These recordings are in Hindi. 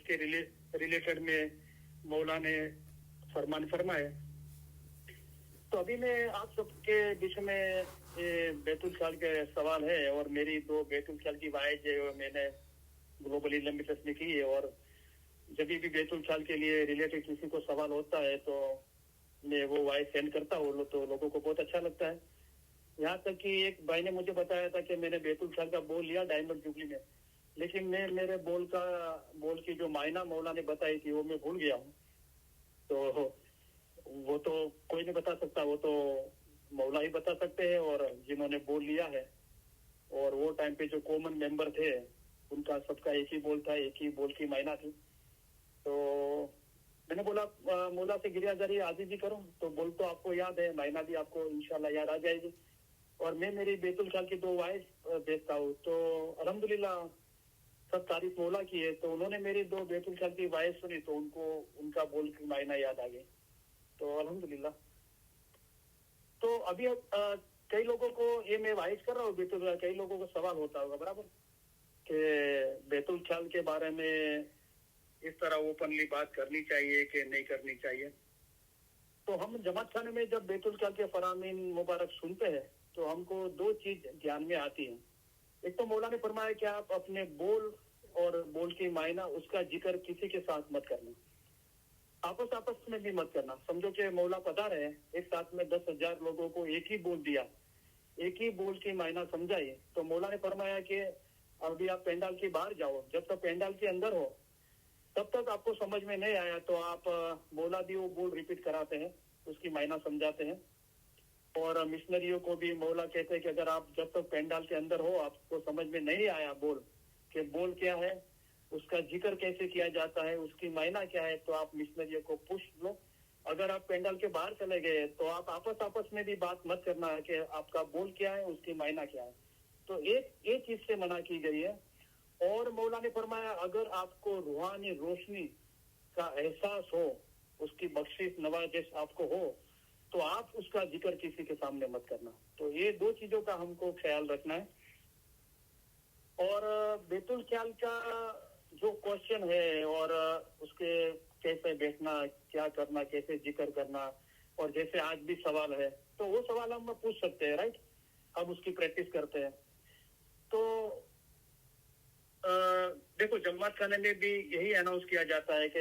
उसके रिलेटेड में मौला ने फरमान फरमाए। तो अभी मैं आप सबके बीच में ये बैतुल ख्याल के सवाल है, और मेरी 2 बैतुल ख्याल की वाइज जो मैंने ग्लोबली लिमिटेड में की है, और जब भी बैतुल ख्याल के लिए रिलेटेड किसी को सवाल होता है तो मैं वो वाइज सेंड करता हूँ, तो लोगों को बहुत अच्छा लगता है। यहाँ तक कि एक भाई ने मुझे बताया था कि मैंने बैतुल ख्याल का बोल लिया डायमंड जुबली में, लेकिन मैं मेरे बोल की जो मायना मौला ने बताई थी वो मैं भूल गया हूँ। तो वो तो कोई नहीं बता सकता, वो तो मौला ही बता सकते हैं, और जिन्होंने बोल लिया है। और वो टाइम पे जो कॉमन मेंबर थे उनका सबका एक ही बोल था, एक ही बोल की मायना थी। तो मैंने बोला मौला से गिरियाजारी आदि भी करो, तो बोल तो आपको याद है, मायना भी आपको इंशाल्लाह याद आ जाएगी। और मैं मेरी बैतुल ख्याल की 2 वाइज भेजता हूँ, तो अल्हम्दुलिल्लाह सब तारीफ मौला की है। तो उन्होंने मेरी 2 बैतुल ख्याल की वाइज सुनी, तो उनको उनका बोल की मायना याद आ गई, तो अल्हम्दुलिल्लाह। तो अभी कई लोगों को ये मैं वाइज कर रहा हूँ बैतुल, कई लोगों को सवाल होता होगा बराबर कि बैतुल ख्याल के बारे में इस तरह ओपनली बात करनी चाहिए कि नहीं करनी चाहिए। तो हम जमात खाने में जब बैतुल ख्याल के फरामीन मुबारक सुनते हैं तो हमको 2 चीज ध्यान में आती है। एक तो मौला ने फरमाया कि आप अपने बोल और बोल की मायना उसका जिक्र किसी के साथ मत करना, आपस में भी मत करना। समझो कि मौला पता रहे एक साथ में 10,000 लोगों को एक ही बोल दिया, एक ही बोल की मायना समझाइए। तो मौला ने फरमाया कि अभी आप पेंडाल के बाहर जाओ, जब तक पेंडाल के अंदर हो तब तक आपको समझ में नहीं आया तो आप मौला भी वो बोल रिपीट कराते हैं, उसकी मायना समझाते हैं। और मिशनरियों को भी मौला कहते हैं कि अगर आप जब तक पेंडाल के अंदर हो आपको समझ में नहीं आया बोल कि बोल क्या है, उसका जिक्र कैसे किया जाता है, उसकी मायना क्या है, तो आप मिशनरियों को पूछ लो। अगर आप पेंडाल के बाहर चले गए तो आप आपस में भी बात मत करना है कि आपका बोल क्या है, उसकी मायना क्या है। तो एक चीज से मना की गई है। और मौला ने फरमाया अगर आपको रूहानी रोशनी का एहसास हो, उसकी बख्शिश नवाजिश आपको हो, तो आप उसका जिक्र किसी के सामने मत करना। तो ये 2 चीजों का हमको ख्याल रखना है। और बैतुल ख्याल का जो क्वेश्चन है और उसके कैसे बैठना, क्या करना, कैसे जिक्र करना, और जैसे आज भी सवाल है तो वो सवाल हम पूछ सकते हैं, राइट। हम उसकी प्रैक्टिस करते हैं। तो देखो जमात खाने में भी यही अनाउंस किया जाता है कि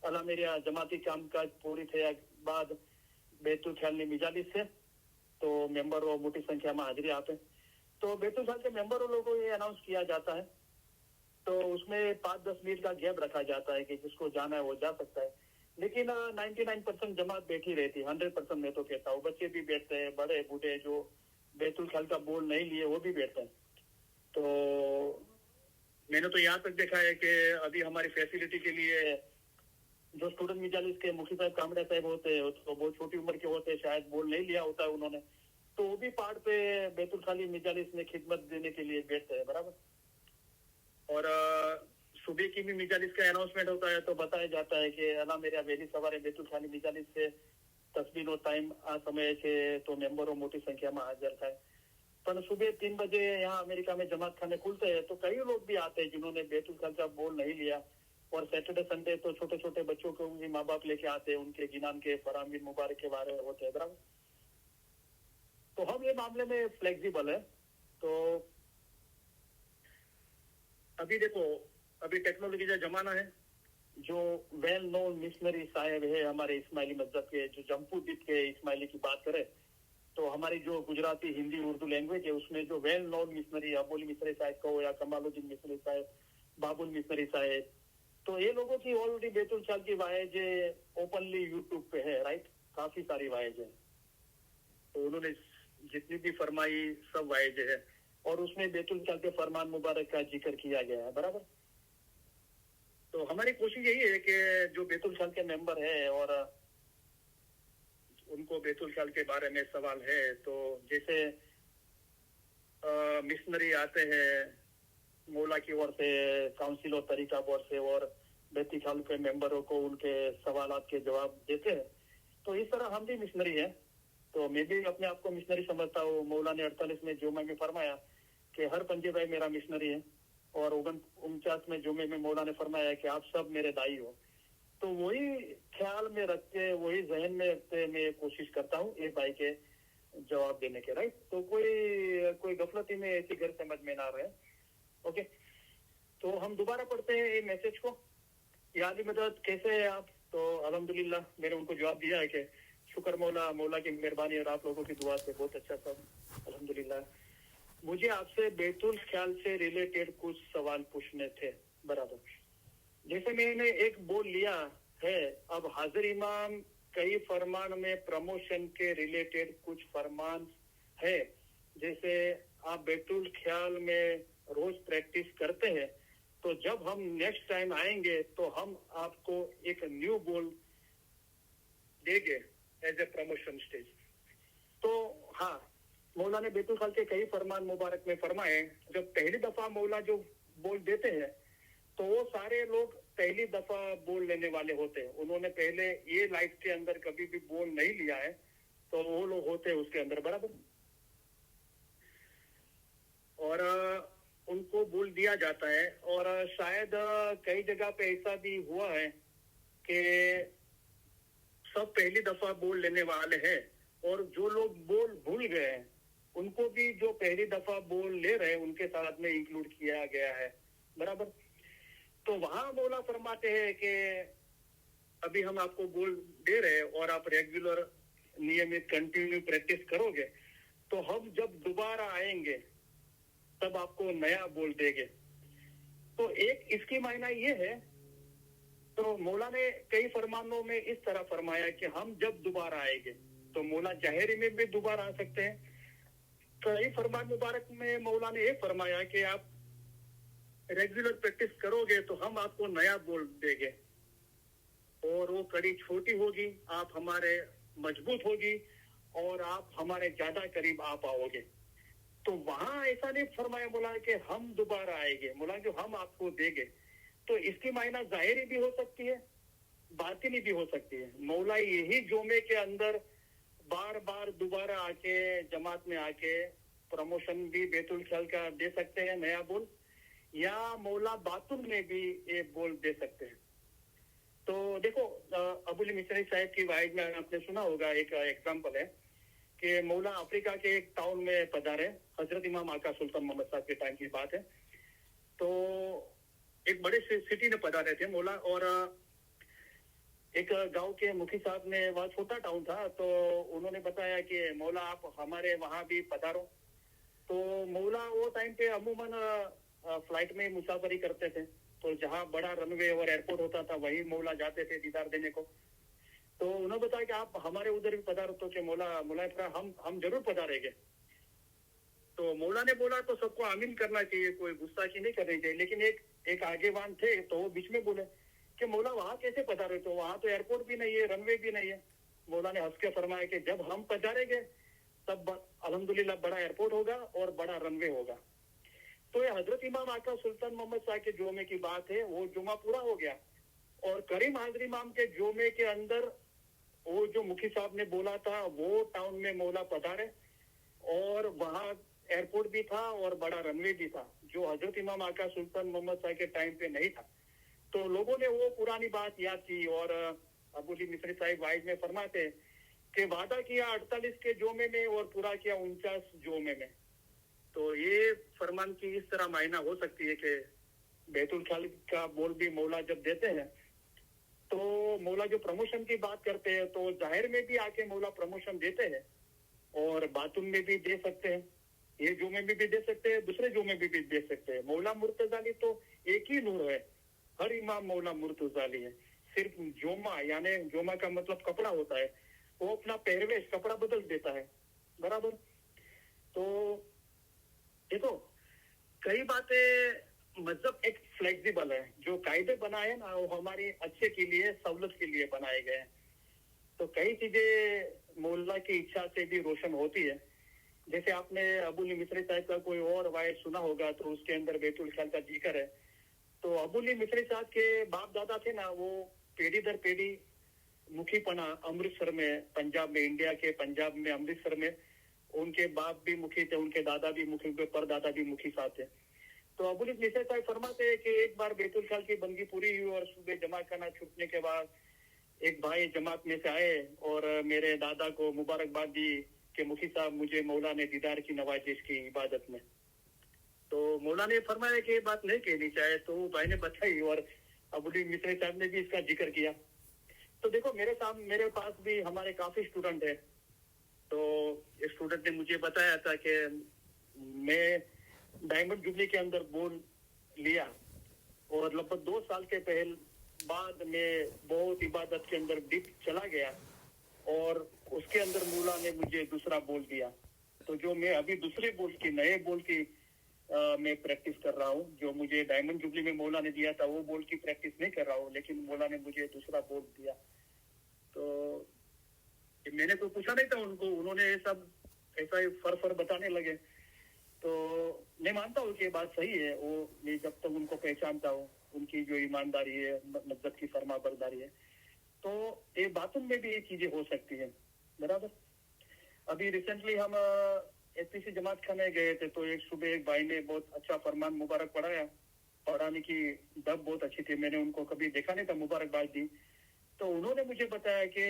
अल्लाह मेरा जमाती काम काज पूरी थे बाद बैतुल ख्याल ने मिजालिस से तो मेंबर और मोटी संख्या में हाजिरी आते हैं। तो बैतुल ख्याल के मेंबर लोगों को ये अनाउंस किया जाता है, तो उसमें 5-10 मिनट का गैप रखा जाता है कि जिसको जाना है वो जा सकता है। लेकिन 99% जमात बैठी रहती है, 100% मैं तो कहता हूँ। बच्चे भी बैठते हैं, बड़े बूढ़े जो बैतुल ख्याल का बोल नहीं लिए वो भी बैठते हैं। तो मैंने तो यहाँ तक देखा है कि अभी हमारी फैसिलिटी के लिए जो स्टूडेंट मिजालिस के मुखी साहब कामड़ा साहब होते हैं तो बहुत छोटी उम्र के होते हैं, शायद बोल नहीं लिया होता है उन्होंने, तो वो भी पहाड़ पे बैतुल खाली मिजालिस में खिदमत देने के लिए बैठते हैं बराबर। और सुबह की भी मिजालिस का अनाउंसमेंट होता है तो बताया जाता है कि अला मेरा वेली सवारे बैतुल खाली मिजालिस से तस्बीह और टाइम आ समय से तो मेंबरों मोटी संख्या में हाजिर था। पर सुबह 3 बजे यहाँ अमेरिका में जमात खाने खुलते हैं तो कई लोग भी आते हैं जिन्होंने बैतुल खाल का बोल नहीं लिया। और सैटरडे संडे तो छोटे छोटे बच्चों को भी माँ बाप लेके आते हैं, उनके जिनान के फरामीन मुबारक के बारे में होते हैं बराबर। तो हम ये मामले में फ्लेक्सिबल है। तो अभी देखो अभी टेक्नोलॉजी का जमाना है। जो वेल नोन मिशनरी साहब है हमारे इस्माइली मजहब के, जो जम्पू द्वीप के इस्माइली की बात करें तो हमारी जो गुजराती हिंदी उर्दू लैंग्वेज है उसमें जो वेल नोन मिशनरी अबोली मिशनरी साहब को या कमालुद्दीन मिशनरी साहब, बाबुल मिशनरी साहब, तो ये लोगों की ऑलरेडी बैतुल ख्याल की वायज ओपनली यूट्यूब पे है, राइट। काफी सारी वायज है, तो उन्होंने जितनी भी फरमाई सब वायज है और उसमें बैतुल ख्याल के फरमान मुबारक का जिक्र किया गया है बराबर। तो हमारी कोशिश यही है कि जो बैतुल ख्याल के मेंबर है और उनको बैतुल ख्याल के बारे में सवाल है, तो जैसे मिशनरी आते हैं मौला की ओर से, काउंसिल और तरीका बोर्ड से, और बैतुल ख्याल के मेंबरों को उनके सवालात के जवाब देते हैं। तो इस तरह हम भी मिशनरी है। तो मैं भी अपने आप को मिशनरी समझता हूँ। मौला ने 48 में जो में फरमाया कि हर पंजे भाई मेरा मिशनरी है। और 49 में जुमे में मौला ने फरमाया कि आप सब मेरे दाई हो। तो वही ख्याल में रख के, वही जहन में रखते मैं कोशिश करता हूँ ये भाई के जवाब देने के। राइट, तो कोई गफलती में ऐसी घर समझ में ना रहे। ओके, तो हम दोबारा पढ़ते हैं ये मैसेज को। या अली मदद कैसे है आप? तो अल्हम्दुलिल्लाह मैंने उनको जवाब दिया है कि शुक्र मौला की मेहरबानी और आप लोगों की दुआ से बहुत अच्छा सब अल्हम्दुलिल्लाह। मुझे आपसे बैतुल ख्याल से रिलेटेड कुछ सवाल पूछने थे। बराबर, जैसे मैंने एक बोल लिया है, अब हाजिर इमाम कई फरमान में प्रमोशन के रिलेटेड कुछ फरमान है। जैसे आप बैतुल ख्याल में रोज प्रैक्टिस करते हैं, तो जब हम नेक्स्ट टाइम आएंगे तो हम आपको एक न्यू बोल देंगे एज ए प्रमोशन स्टेज। तो हाँ, मौला ने बैतुल ख्याल के कई फरमान मुबारक में फरमाए, जब पहली दफा मौला जो बोल देते हैं तो वो सारे लोग पहली दफा बोल लेने वाले होते हैं। उन्होंने पहले ये लाइफ के अंदर कभी भी बोल नहीं लिया है, तो वो लोग होते हैं उसके अंदर। बराबर, और उनको बोल दिया जाता है। और शायद कई जगह पे ऐसा भी हुआ है कि सब पहली दफा बोल लेने वाले हैं, और जो लोग बोल भूल गए हैं उनको भी जो पहली दफा बोल ले रहे हैं उनके साथ में इंक्लूड किया गया है। बराबर, तो वहां मौला फरमाते हैं कि अभी हम आपको बोल दे रहे हैं और आप रेगुलर नियमित कंटिन्यू प्रैक्टिस करोगे, तो हम जब दोबारा आएंगे तब आपको नया बोल देंगे। तो एक इसकी मायना ये है, तो मौला ने कई फरमानों में इस तरह फरमाया कि हम जब दोबारा आएंगे, तो मौला जाहिरी में भी दोबारा आ सकते हैं। कई फरमान मुबारक में मौला ने ये फरमाया कि आप रेगुलर प्रैक्टिस करोगे तो हम आपको नया बोल देंगे, और वो कड़ी छोटी होगी, आप हमारे मजबूत होगी और आप हमारे ज्यादा करीब आ पाओगे। तो वहां ऐसा नहीं फरमाया बोला कि हम दोबारा आएंगे, बोला कि हम आपको देंगे। तो इसकी मायना जाहिरी भी हो सकती है, बातिनी भी हो सकती है। मौला यही जुमे के अंदर बार बार दोबारा आके जमात में आके प्रमोशन भी बैतुल ख्याल का दे सकते हैं नया बोल, या मौला बातुन में भी ये बोल दे सकते हैं। तो देखो, अबुल मिशरी साहब की वाइज में आपने सुना होगा, एक एग्जांपल है कि मौला अफ्रीका के एक टाउन में पधारे, हजरत इमाम आका सुल्तान मोहम्मद साहब के टाइम की बात है। तो एक बड़े सिटी में पधारे थे मौला, और एक गांव के मुखी साहब ने, वहाँ छोटा टाउन था, तो उन्होंने बताया कि मौला आप हमारे वहां भी पधारो। तो मौला वो टाइम पे अमूमन फ्लाइट में मुसाफरी करते थे, तो जहाँ बड़ा रनवे और एयरपोर्ट होता था वहीं मौला जाते थे दीदार देने को। तो उन्होंने बताया कि आप हमारे उधर भी पधारो, तो कि मौला हम जरूर पधारेंगे। तो मौला ने बोला तो सबको आमीन करना चाहिए, कोई गुस्ताखी नहीं करनी चाहिए। लेकिन एक आगेवान थे, तो वो बीच में बोले कि मौला वहां कैसे पधारे, तो वहां तो एयरपोर्ट भी नहीं है, रनवे भी नहीं है। मौला ने हंस के फरमाया कि जब हम पधारेंगे तब अल्हम्दुलिल्लाह बड़ा एयरपोर्ट होगा और बड़ा रनवे होगा। तो ये हजरत इमाम आका सुल्तान मोहम्मद साहब के जुमे की बात है, वो जुमा पूरा हो गया, और करीम हाजिर इमाम के जुमे के अंदर वो जो मुखी साहब ने बोला था वो टाउन में मौला पधारे, और वहां एयरपोर्ट भी था और बड़ा रनवे भी था, जो हजरत इमाम आका सुल्तान मोहम्मद साहब के टाइम पे नहीं था। तो लोगों ने वो पुरानी बात याद की, और अबुल मिशरी साहिब वाइज में फरमाते कि वादा किया 48 के जोमे में और पूरा किया 49 जोमे में। तो ये फरमान की इस तरह मायना हो सकती है कि बैतुल ख्याल का बोल भी मौला जब देते हैं, तो मौला जो प्रमोशन की बात करते हैं, तो जाहिर में भी आके मौला प्रमोशन देते हैं, और बातुन में भी दे सकते हैं, ये जुमे में भी दे सकते हैं, दूसरे जुमे में भी दे सकते हैं। मौला मुर्तजाली तो एक ही नूर है, हर इमाम मौला मुर्तजाली है। सिर्फ जोमा, यानी जोमा का मतलब कपड़ा होता है, वो अपना पहरवेश कपड़ा बदल देता है। बराबर, तो देखो कई बातें मजहब एक फ्लेक्सिबल है, जो कायदे बनाए ना वो हमारे अच्छे के लिए, सहूलत के लिए बनाए गए हैं। तो कई चीजें मौला की इच्छा से भी रोशन होती है। जैसे आपने अबुल मिशरी साहब का कोई और वायद सुना होगा, तो उसके अंदर बैतुल ख्याल का जिक्र है। तो अबुल मिशरी साहब के बाप दादा थे ना, वो पीढ़ी दर पीढ़ी मुखी पना अमृतसर में, पंजाब में, इंडिया के पंजाब में अमृतसर में, उनके बाप भी मुखी थे, उनके दादा भी मुखी, उनके परदादा भी मुखी साहब थे। तो अबुल मिश्र साहब फरमाते हैं कि एक बार बैतुल ख्याल की बंदगी पूरी हुई और सुबह जमा खाना छूटने के बाद एक भाई जमात में से आए और मेरे दादा को मुबारकबाद दी कि मुखी साहब मुझे मौला ने दीदार की नवाजिश की इबादत में। तो मौला ने फरमाया कि ये बात नहीं कहनी चाहिए, तो भाई ने बताई और अबुल मिश्र साहब ने भी इसका जिक्र किया। तो देखो मेरे पास भी हमारे काफी स्टूडेंट है। तो एक स्टूडेंट ने मुझे बताया था कि मैं डायमंड जुबली के अंदर बोल लिया और लगभग 2 साल के पहले बाद में बहुत इबादत के अंदर डीप चला गया और उसके अंदर मौला ने मुझे दूसरा बोल दिया। तो जो मैं अभी दूसरे बोल की नए बोल की मैं प्रैक्टिस कर रहा हूँ, जो मुझे डायमंड जुबली में मौला ने दिया था वो बोल की प्रैक्टिस नहीं कर रहा हूँ, लेकिन मौला ने मुझे दूसरा बोल दिया। तो मैंने कोई पूछा नहीं था उनको, उन्होंने सब ऐसा ही फर बताने लगे। तो मैं मानता हूँ कि ये बात सही है, वो मैं जब तक उनको पहचानता हूँ, उनकी जो ईमानदारी है, मजहब की फरमाबरदारी है, तो ये बातों में भी ये चीजें हो सकती है। बराबर। अभी रिसेंटली हम एसपीसी जमात खाने गए थे, तो एक सुबह एक भाई ने बहुत अच्छा फरमान मुबारक पढ़ाया, पढ़ाने की दब बहुत अच्छी थी, मैंने उनको कभी देखा नहीं था, मुबारकबाद दी। तो उन्होंने मुझे बताया कि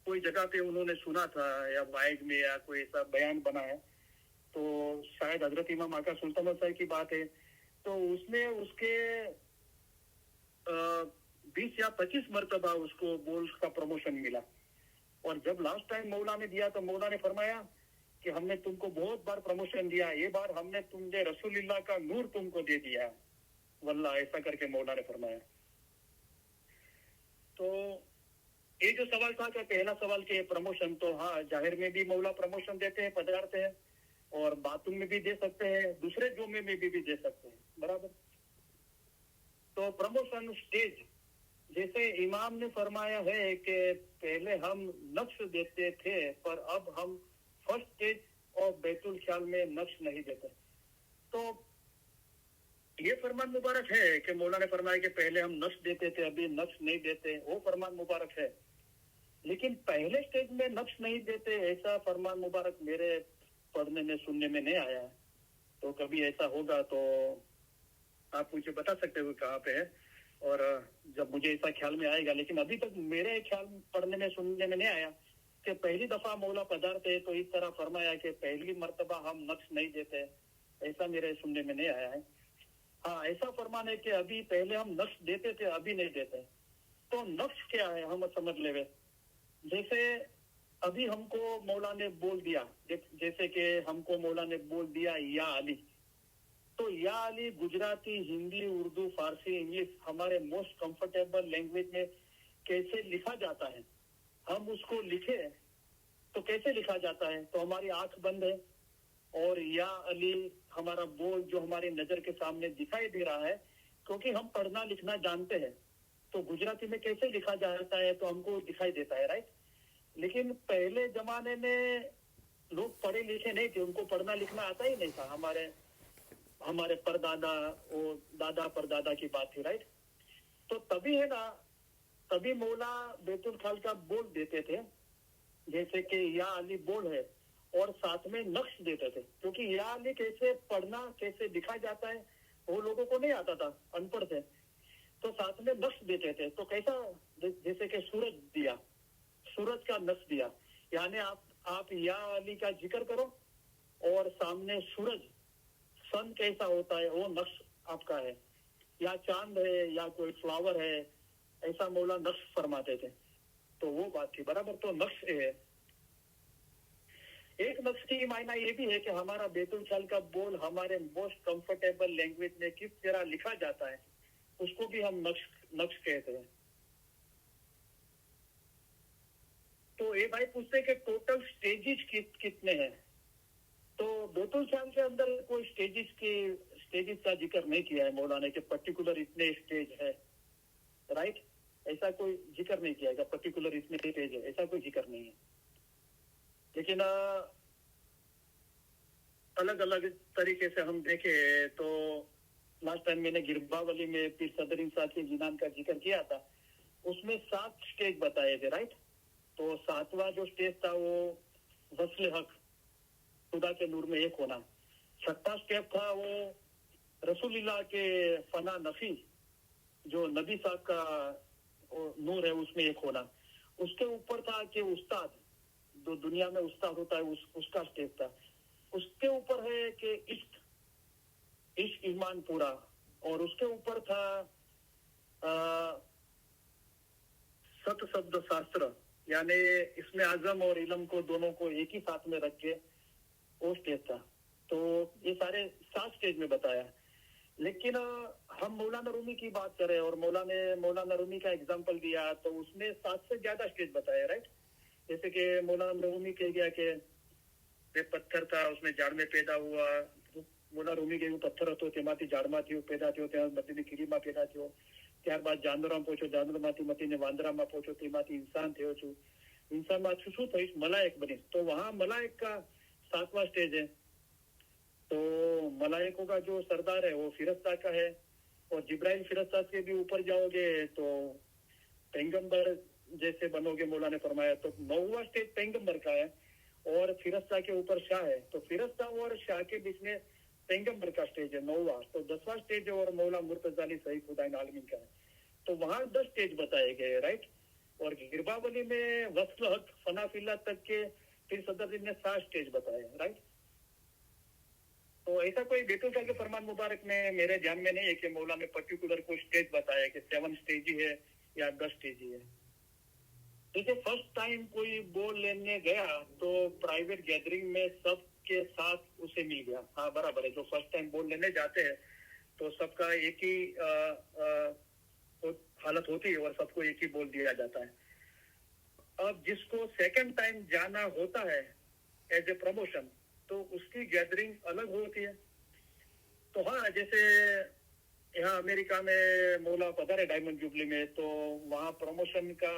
कोई जगह पे उन्होंने सुना था या वाइज में या कोई ऐसा बयान बना है, तो शायद हजरत इमाम आका सुल्तान साहब की बात है। तो उसमें उसके 20 या 25 मरतबा उसको बोल का प्रमोशन मिला। और जब लास्ट टाइम मौला ने दिया तो मौला ने फरमाया कि हमने तुमको बहुत बार प्रमोशन दिया, ये बार हमने तुमने रसूलुल्लाह का नूर तुमको दे दिया, वल्लाह, ऐसा करके मौला ने फरमाया। तो ये जो सवाल था कि पहला सवाल के प्रमोशन, तो हाँ, जाहिर में भी मौला प्रमोशन देते हैं, पधारते हैं, और बातों में भी दे सकते हैं, दूसरे जुम्मे में भी दे सकते हैं। बराबर। तो प्रमोशन स्टेज, जैसे इमाम ने फरमाया है कि पहले हम नक्श देते थे पर अब हम फर्स्ट स्टेज ऑफ बैतुल ख्याल में नक्श नहीं देते। तो ये फरमान मुबारक है कि मौला ने फरमाया कि पहले हम नक्श देते थे, अभी नक्श नहीं देते, वो फरमान मुबारक है। लेकिन पहले स्टेज में नक्श नहीं देते, ऐसा फरमान मुबारक मेरे पढ़ने में सुनने में नहीं आया। तो कभी ऐसा होगा तो आप मुझे बता सकते हो कहाँ पे है, और जब मुझे ऐसा ख्याल में आएगा। लेकिन अभी तक मेरे ख्याल पढ़ने में सुनने में नहीं आया कि पहली दफा मौला पधारते तो इस तरह फरमाया कि पहली मर्तबा हम नक्श नहीं देते, ऐसा मेरे सुनने में नहीं आया है। हाँ, ऐसा फरमान है कि अभी पहले हम नक्श देते थे, अभी नहीं देते। तो नक्श क्या है हम समझ ले। जैसे अभी हमको मौला ने बोल दिया, जैसे कि हमको मौला ने बोल दिया या अली, तो या अली गुजराती, हिंदी, उर्दू, फारसी, इंग्लिश, हमारे मोस्ट कंफर्टेबल लैंग्वेज में कैसे लिखा जाता है, हम उसको लिखे तो कैसे लिखा जाता है, तो हमारी आंख बंद है और या अली हमारा बोल जो हमारी नजर के सामने दिखाई दे रहा है, क्योंकि हम पढ़ना लिखना जानते हैं, तो गुजराती में कैसे लिखा जाता है तो हमको दिखाई देता है, राइट। लेकिन पहले जमाने में लोग पढ़े लिखे नहीं थे, उनको पढ़ना लिखना आता ही नहीं था। हमारे परदादा, वो दादा परदादा की बात थी, राइट। तो तभी है ना, तभी मौला बैतुल ख्याल का बोल देते थे, जैसे कि या अली बोल है, और साथ में नक्श देते थे, क्योंकि या अली कैसे पढ़ना कैसे लिखा जाता है वो लोगों को नहीं आता था, अनपढ़ थे। तो साथ में नक्श देते थे। तो कैसा, जैसे कि सूरज दिया, सूरज का नक्श दिया, यानी आप या अली का जिक्र करो और सामने सूरज, सन कैसा होता है वो नक्श आपका है, या चांद है या कोई फ्लावर है, ऐसा मौला नक्श फरमाते थे। तो वो बात थी। बराबर। तो नक्श है, एक नक्श की मायना ये भी है कि हमारा बैतुल ख्याल का बोल हमारे मोस्ट कंफर्टेबल लैंग्वेज में किस तरह लिखा जाता है, उसको भी हम नक्श कहते हैं। तो ये भाई पूछते हैं कि टोटल स्टेजेस कितने हैं, तो बैतुल ख्याल के अंदर कोई स्टेजेस का जिक्र नहीं किया है मौला ने कि पर्टिकुलर इतने स्टेज है, राइट। ऐसा कोई जिक्र नहीं किया है पर्टिकुलर इतने स्टेज है, ऐसा कोई जिक्र नहीं है। लेकिन अलग अलग तरीके से हम देखे तो लास्ट टाइम मैंने गिरबावली में पीर सदर साहब के जिनान का जिक्र किया था, उसमें 7 स्टेज बताए थे, राइट। तो 7वां जो स्टेज था वो वस्ल हक, खुदा के नूर में एक होना, छठा स्टेप था वो रसूलुल्लाह के फना नफी, जो नबी साहब का नूर है उसमें एक होना। उसके ऊपर था कि उस्ताद, जो दुनिया में उस्ताद होता है उसका स्टेप था। उसके ऊपर है कि इश्क ईमान पूरा, और उसके ऊपर था सत शब्द शास्त्र, यानी इसमें आजम और इलम को दोनों को एक ही साथ में रख के वो स्टेज था। तो ये सारे 7 स्टेज में बताया। लेकिन हम मौलाना रूमी की बात करें और मौलाना रूमी का एग्जांपल दिया, तो उसने 7 से ज्यादा स्टेज बताया, राइट। जैसे कि मौलाना रूमी कह गया कि वे पत्थर था, उसमें झाड़ में पैदा हुआ। मौलाना रूमी के पत्थर હતો તેમાંથી ઝાડમાંથી પેદા થયો, ત્યાં બધી કીડીમાં પેદા થયો, ત્યારબાદ જાનવરમાં પહોંચ્યો, જાનવરમાંથી મટીને વાંદરામાં પહોંચ્યો, તેમાંથી इंसान થયો છું, इंसानમાં શું થઈશ, મલાઈક બનીશ। तो वहाँ मलाइक का 7वां स्टेज है। तो मलाइकों का जो सरदार है वो फिरस्ता का है, और जिब्राइल फिरस्ता से भी ऊपर जाओगे तो पैगंबर जैसे बनोगे, मौला ने फरमाया। तो 9वां स्टेज पैगंबर का है और फिरस्ता के ऊपर शाह है। तो फिरस्ता और शाह के बीच में पैगंबर का स्टेज है 9वां। तो 10वां स्टेज है और मौला मुर्तजाली सईद खुदाइन आलमीन का है। तो वहां 10 स्टेज बताए गए, राइट। और गिरबावली में वस्ल हक फनाफिल्ला तक के फिर सदरुद्दीन ने 7 स्टेज बताए, राइट। तो ऐसा कोई बेतुल के फरमान मुबारक में मेरे ध्यान में नहीं है कि मौला ने पर्टिकुलर कोई स्टेज बताया कि 7 स्टेज ही है या 10 स्टेज ही है। जैसे फर्स्ट टाइम कोई बोल लेने गया तो प्राइवेट गैदरिंग में सबके साथ उसे मिल गया। हाँ बराबर है, जो फर्स्ट टाइम बोल लेने जाते हैं तो सबका एक ही हालत होती है और सबको एक ही बोल दिया जाता है। अब जिसको सेकंड टाइम जाना होता है एज ए प्रमोशन, तो उसकी गैदरिंग अलग होती है। तो हाँ, जैसे यहाँ अमेरिका में मौला पधारे डायमंड जुबली में, तो वहाँ प्रमोशन का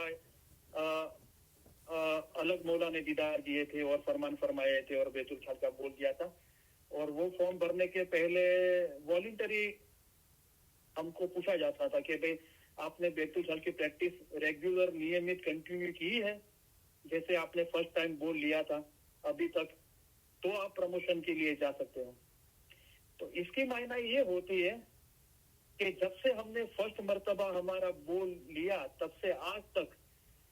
अलग मौला ने दीदार दिए थे और फरमान फरमाए थे और बैतुल खाल का बोल दिया था। और वो फॉर्म भरने के पहले वॉलंटरी हमको पूछा जाता था कि भाई आपने बैतुल खाल की प्रैक्टिस रेगुलर नियमित कंटिन्यू की है, जैसे आपने फर्स्ट टाइम बोल लिया था अभी तक, तो आप प्रमोशन के लिए जा सकते हो। तो इसकी मायना ये होती है कि जब से हमने फर्स्ट मर्तबा हमारा बोल लिया तब से आज तक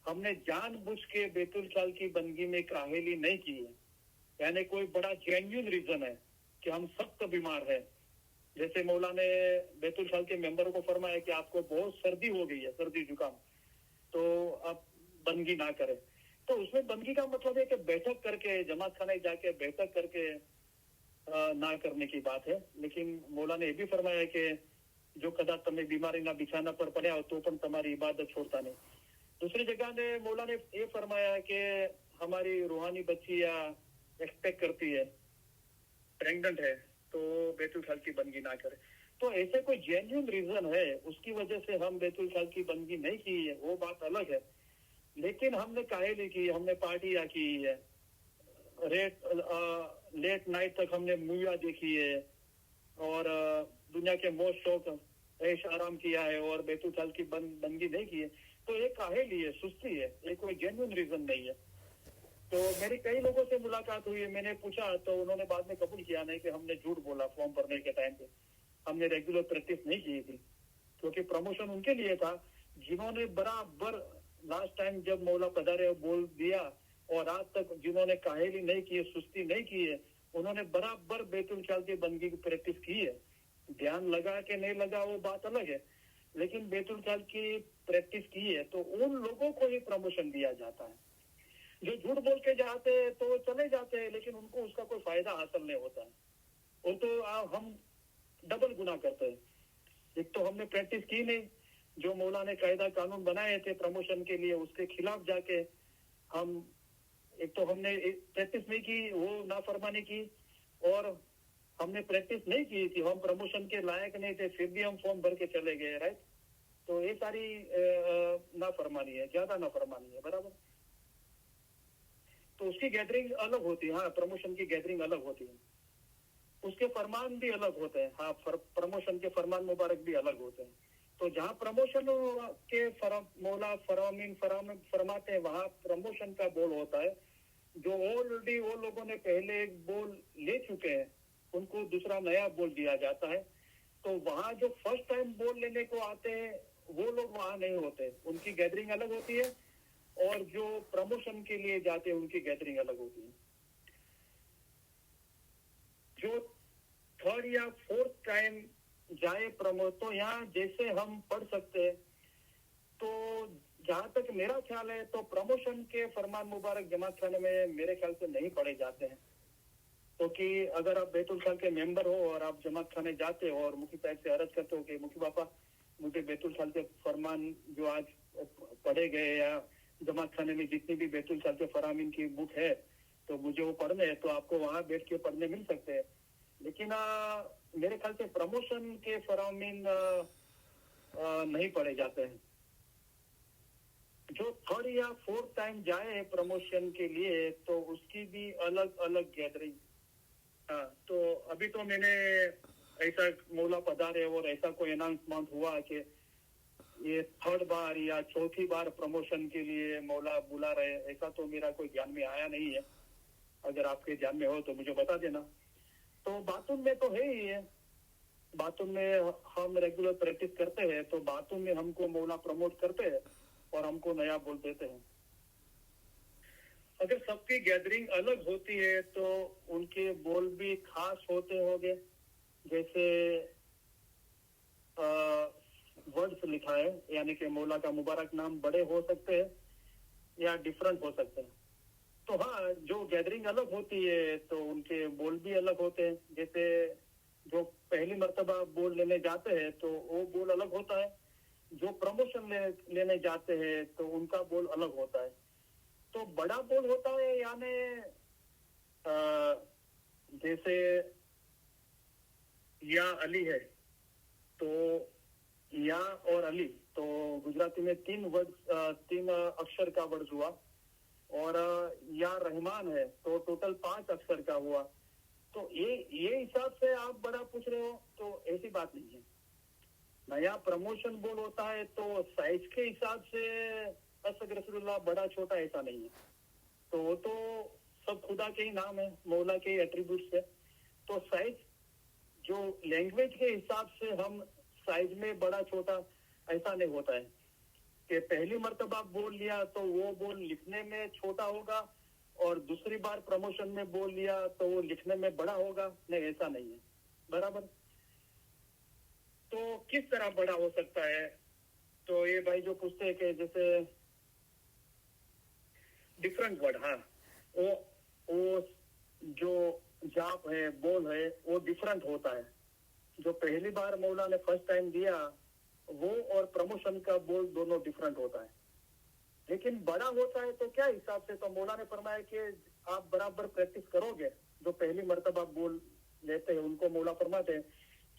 हमने जानबूझ के बैतुल खाल की बंदगी में काहेली नहीं की है। यानी कोई बड़ा जेन्युइन रीजन है कि हम सख्त बीमार है। जैसे मौला ने बैतुल खाल के मेंबर को फरमाया कि आपको बहुत सर्दी हो गई है, सर्दी जुकाम, तो आप बंदगी ना करें। तो उसमें बंदगी का मतलब है कि बैठक करके, जमात खाने जाके बैठक करके ना करने की बात है। लेकिन मौला ने ये भी फरमाया कि जो कदा तुम्हें बीमारी ना बिछाना पर पड़े हो तो पण तुम्हारी इबादत छोड़ता नहीं। दूसरी जगह ने मौला ने ये फरमाया कि हमारी रूहानी बच्ची या एक्सपेक्ट करती है, प्रेग्नेंट है, तो बैतुल खाल की बंदगी ना करे। तो ऐसे कोई जेन्युइन रीजन है उसकी वजह से हम बैतुल खाल की बंदगी नहीं की है, वो बात अलग है। लेकिन हमने काहेली की, हमने पार्टियां की है, लेट नाइट तक हमने मूवियां देखी है और दुनिया के मौज शौक ऐश आराम किया है और बैतुल खाल की बंदगी नहीं की है। तो ये काहेली है, सुस्ती है, ये कोई जेन्युइन रीजन नहीं है। तो मेरी कई लोगों से मुलाकात हुई, मैंने पूछा तो उन्होंने बाद में कबूल किया नहीं कि हमने झूठ बोला फॉर्म भरने के टाइम पे, हमने रेगुलर प्रैक्टिस नहीं की थी। क्योंकि प्रमोशन उनके लिए था जिन्होंने बराबर लास्ट टाइम जब मौला पधारे बोल दिया और आज तक जिन्होंने काहेली नहीं की है, सुस्ती नहीं की है, उन्होंने बराबर बैतुल खाल की बंदगी की प्रैक्टिस की है। ध्यान लगा के नहीं लगा वो बात अलग है, लेकिन बैतुल खाल की प्रैक्टिस की है तो उन लोगों को ही प्रमोशन दिया जाता है। जो झूठ बोल के जाते हैं तो चले जाते हैं, लेकिन उनको उसका कोई फायदा हासिल नहीं होता है। वो तो हम डबल गुना करते हैं। एक तो हमने प्रैक्टिस की नहीं, जो मौला ने कायदा कानून बनाए थे प्रमोशन के लिए उसके खिलाफ जाके हम, एक तो हमने प्रैक्टिस नहीं की, वो नाफरमानी की, और हमने प्रैक्टिस नहीं की थी, हम प्रमोशन के लायक नहीं थे, फिर भी हम फॉर्म भर के चले गए, राइट। तो ये सारी नाफरमानी है, ज्यादा नाफरमानी है, बराबर। तो उसकी गैदरिंग अलग होती है। हाँ, प्रमोशन की गैदरिंग अलग होती है, उसके फरमान भी अलग होते हैं। हाँ, प्रमोशन के फरमान मुबारक भी अलग होते हैं। तो जहाँ प्रमोशन के मौला फरामीन फरमाते हैं वहाँ प्रमोशन का बोल होता है। जो ऑलरेडी वो लोगों ने पहले एक बोल ले चुके हैं उनको दूसरा नया बोल दिया जाता है। तो वहाँ जो फर्स्ट टाइम बोल लेने को आते हैं वो लोग वहाँ नहीं होते, उनकी गैदरिंग अलग होती है, और जो प्रमोशन के लिए जाते हैं उनकी गैदरिंग अलग होती है। जो थर्ड या फोर्थ टाइम जाए प्रमो, तो यहाँ जैसे हम पढ़ सकते हैं, तो जहां तक मेरा ख्याल है तो प्रमोशन के फरमान मुबारक जमात खाने में मेरे ख्याल से नहीं पढ़े जाते हैं। क्योंकि तो अगर आप बैतुल खाल के मेंबर हो और आप जमात खाने जाते हो और मुफ्ती साहब से अर्ज करते हो कि मुफ्ती पापा मुझे बैतुल खाल के फरमान जो आज पढ़े गए या जमात खाने में जितनी भी बैतुल खाल के फरामीन की बुक है तो मुझे वो पढ़ने है, तो आपको वहां बैठ के पढ़ने मिल सकते हैं। लेकिन मेरे ख्याल से प्रमोशन के फरामीन नहीं पढ़े जाते हैं। जो थर्ड या फोर्थ टाइम जाए प्रमोशन के लिए तो उसकी भी अलग अलग गैदरिंग। हाँ, तो अभी तो मैंने ऐसा मौला पधारे और ऐसा कोई अनाउंसमेंट हुआ कि ये थर्ड बार या चौथी बार प्रमोशन के लिए मौला बुला रहे, ऐसा तो मेरा कोई ध्यान में आया नहीं है। अगर आपके ध्यान में हो तो मुझे बता देना। तो बाथरूम में तो है ही है, बाथरूम में हम रेगुलर प्रैक्टिस करते हैं, तो बाथरूम में हमको मौला प्रमोट करते हैं और हमको नया बोल देते हैं। अगर सबकी गैदरिंग अलग होती है तो उनके बोल भी खास होते होंगे। जैसे वर्ड्स लिखा है, यानी कि मौला का मुबारक नाम बड़े हो सकते हैं या डिफरेंट हो सकते हैं। तो हाँ, जो गैदरिंग अलग होती है तो उनके बोल भी अलग होते हैं। जैसे जो पहली मर्तबा बोल लेने जाते हैं तो वो बोल अलग होता है, जो प्रमोशन लेने जाते हैं तो उनका बोल अलग होता है। तो बड़ा बोल होता है, यानी जैसे या अली है तो या और अली, तो गुजराती में तीन अक्षर का वर्ड हुआ, और या रहमान है तो टोटल 5 अक्षर का हुआ। तो ये हिसाब से आप बड़ा पूछ रहे हो, तो ऐसी बात नहीं है। नया प्रमोशन बोल होता है तो साइज के हिसाब से असग रसूलुल्लाह बड़ा छोटा ऐसा नहीं है। तो वो तो सब खुदा के ही नाम है, मौला के एट्रीब्यूट्स है। तो साइज जो लैंग्वेज के हिसाब से हम साइज में बड़ा छोटा ऐसा नहीं होता है कि पहली मर्तबा बोल लिया तो वो बोल लिखने में छोटा होगा और दूसरी बार प्रमोशन में बोल लिया तो वो लिखने में बड़ा होगा। नहीं, ऐसा नहीं है। बराबर। तो किस तरह बड़ा हो सकता है? तो ये भाई जो पूछते हैं कि जैसे डिफरेंट वर्ड, हाँ, वो जो जाप है, बोल है, वो डिफरेंट होता है। जो पहली बार मौला ने फर्स्ट टाइम दिया वो और प्रमोशन का बोल दोनों डिफरेंट होता है। लेकिन बड़ा होता है तो क्या हिसाब से? तो मौला ने फरमाया कि आप बराबर प्रैक्टिस करोगे। जो पहली मर्तबा बोल लेते हैं उनको मौला फरमाते हैं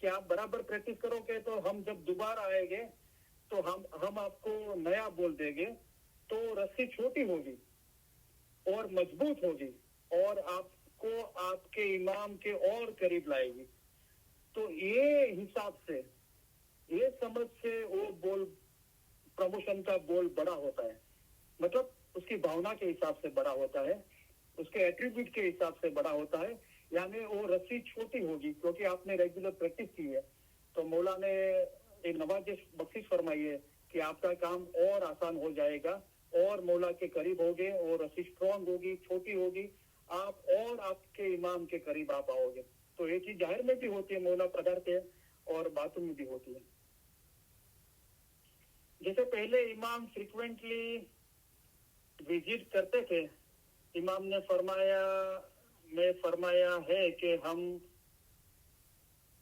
कि आप बराबर प्रैक्टिस करोगे तो हम जब दोबारा आएंगे तो हम आपको नया बोल देंगे। तो रस्सी छोटी होगी और मजबूत होगी और आपको आपके इमाम के और करीब लाएगी। तो ये हिसाब से, ये समझ से वो बोल, प्रमोशन का बोल बड़ा होता है। मतलब उसकी भावना के हिसाब से बड़ा होता है, उसके एट्रीब्यूट के हिसाब से बड़ा होता है। यानी वो रस्सी छोटी होगी क्योंकि आपने रेगुलर प्रैक्टिस की है। तो मौला ने एक नवाजिश बख्शिश फरमाई है कि आपका काम और आसान हो जाएगा और मौला के करीब होगे और रस्सी स्ट्रॉन्ग होगी, छोटी होगी, आप और आपके इमाम के करीब आप आओगे। तो ये चीज जाहिर में भी होती है, मौला पधारते हैं, और बातों में भी होती है। जैसे पहले इमाम फ्रिक्वेंटली विजिट करते थे, इमाम ने फरमाया है कि हम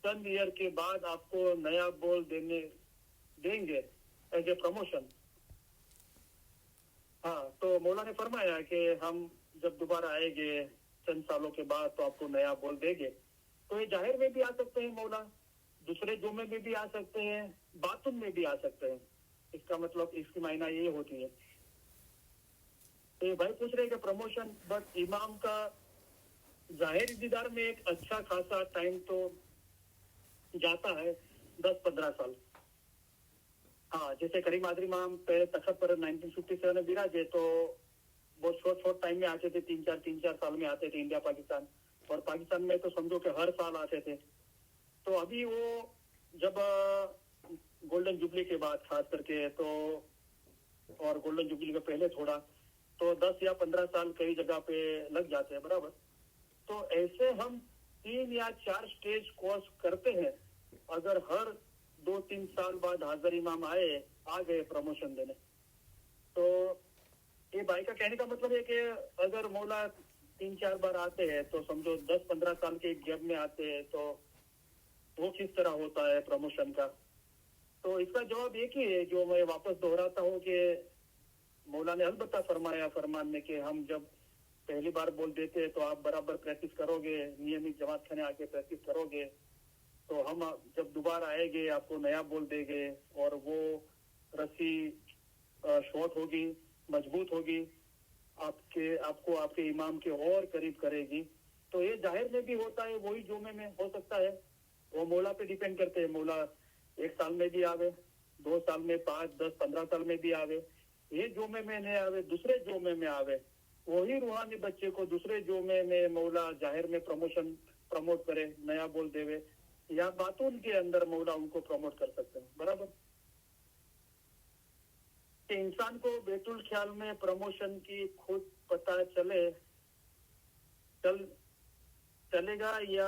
10 ईयर के बाद आपको नया बोल देंगे एज ए प्रमोशन। हाँ, तो मौला ने फरमाया कि हम जब दोबारा आएंगे चंद सालों के बाद तो आपको नया बोल देंगे। तो ये जाहिर में भी आ सकते हैं मौला, दूसरे जुमे में भी आ सकते हैं, बातुन में भी आ सकते हैं। इसका मतलब, इसकी मायना ये होती है। तो भाई पूछ रहे हैं कि प्रमोशन, बट इमाम का जाहिर दीदार में एक अच्छा खासा टाइम तो जाता है, 10-15 साल। हाँ, जैसे करीम आदरी इमाम पहले तखत पर 1957 में विराजे तो बहुत शॉर्ट टाइम में आते थे, 3-4 साल में आते थे इंडिया पाकिस्तान। और पाकिस्तान में तो समझो कि हर साल आते थे। तो अभी वो जब गोल्डन जुबली के बाद खास करके तो, और गोल्डन जुबली के पहले थोड़ा, तो 10 या 15 साल कई जगह पे लग जाते हैं, बराबर। तो ऐसे हम 3 या 4 स्टेज कोर्स करते हैं। अगर हर 2-3 साल बाद हाजिर इमाम आ गए प्रमोशन देने, तो ये भाई का कहने का मतलब है कि अगर मौला 3-4 बार आते हैं तो समझो 10-15 साल के गैप में आते हैं, तो वो किस तरह होता है प्रमोशन का। तो इसका जवाब एक ही है जो मैं वापस दोहराता हूँ कि मौला ने अलबत्ता फरमाया फरमान में कि हम जब पहली बार बोल देते हैं तो आप बराबर प्रैक्टिस करोगे, नियमित जमात खाने आके प्रैक्टिस करोगे, तो हम जब दोबारा आएंगे आपको नया बोल देंगे और वो रस्सी शॉर्ट होगी, मजबूत होगी, आपको आपके इमाम के और करीब करेगी। तो ये जाहिर में भी होता है, वही जुमे में हो सकता है, वो मौला पे डिपेंड करते हैं। मौला 1 साल में भी आवे, 2 साल में, 5, 10, 15 साल में भी आवे, ये जुमे में नहीं आवे, दूसरे जुमे में आवे, वही रूहानी बच्चे को दूसरे जुमे में मौला जाहिर में प्रमोट करे, नया बोल देवे, या बातून के अंदर मौला उनको प्रमोट कर सकते हैं, बराबर। कि इंसान को बैतुल ख्याल में प्रमोशन की खुद पता चलेगा या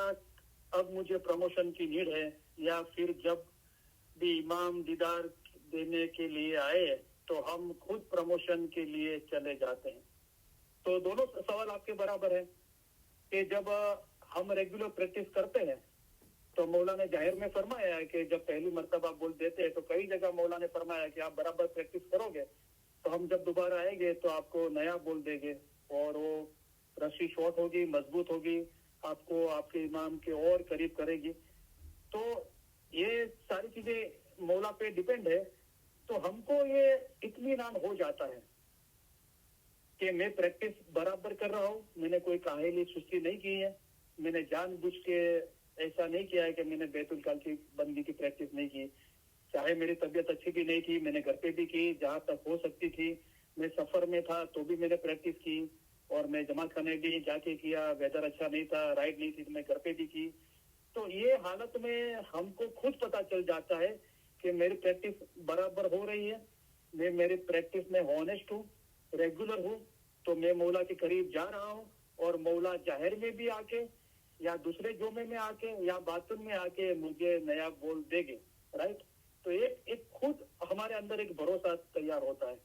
अब मुझे प्रमोशन की नीड है, या फिर जब भी इमाम दीदार देने के लिए आए तो हम खुद प्रमोशन के लिए चले जाते हैं। तो दोनों सवाल आपके बराबर है कि जब हम रेगुलर प्रैक्टिस करते हैं तो मौला ने जाहिर में फरमाया है कि जब पहली मर्तबा बोल देते हैं तो कई जगह मौला ने फरमाया कि आप बराबर प्रैक्टिस करोगे तो हम जब दोबारा आएंगे तो आपको नया बोल देंगे, और वो रस्सी शॉर्ट होगी, मजबूत होगी, आपको आपके इमाम के और करीब करेगी। तो ये सारी चीजें मौला पे डिपेंड है। तो हमको ये इत्मीनान हो जाता है कि मैं प्रैक्टिस बराबर कर रहा हूँ, मैंने कोई काहेली सुस्ती नहीं की है, मैंने जानबूझ के ऐसा नहीं किया है कि मैंने बैतुल काल की बंदी की प्रैक्टिस नहीं की। चाहे मेरी तबीयत अच्छी भी नहीं थी, मैंने घर पे भी की जहां तक हो सकती थी, मैं सफर में था तो भी मैंने प्रैक्टिस की, और मैं जमात खाने भी जाके किया, वेदर अच्छा नहीं था, राइड नहीं थी तो मैं घर पे भी की। तो ये हालत में हमको खुद पता चल जाता है कि मेरी प्रैक्टिस बराबर हो रही है, मैं मेरी प्रैक्टिस में हॉनेस्ट हूँ, रेगुलर हूँ, तो मैं मौला के करीब जा रहा हूँ, और मौला जाहिर में भी आके या दूसरे जुमे में आके या बातुन में आके मुझे नया बोल देंगे, राइट। तो एक खुद हमारे अंदर एक भरोसा तैयार होता है।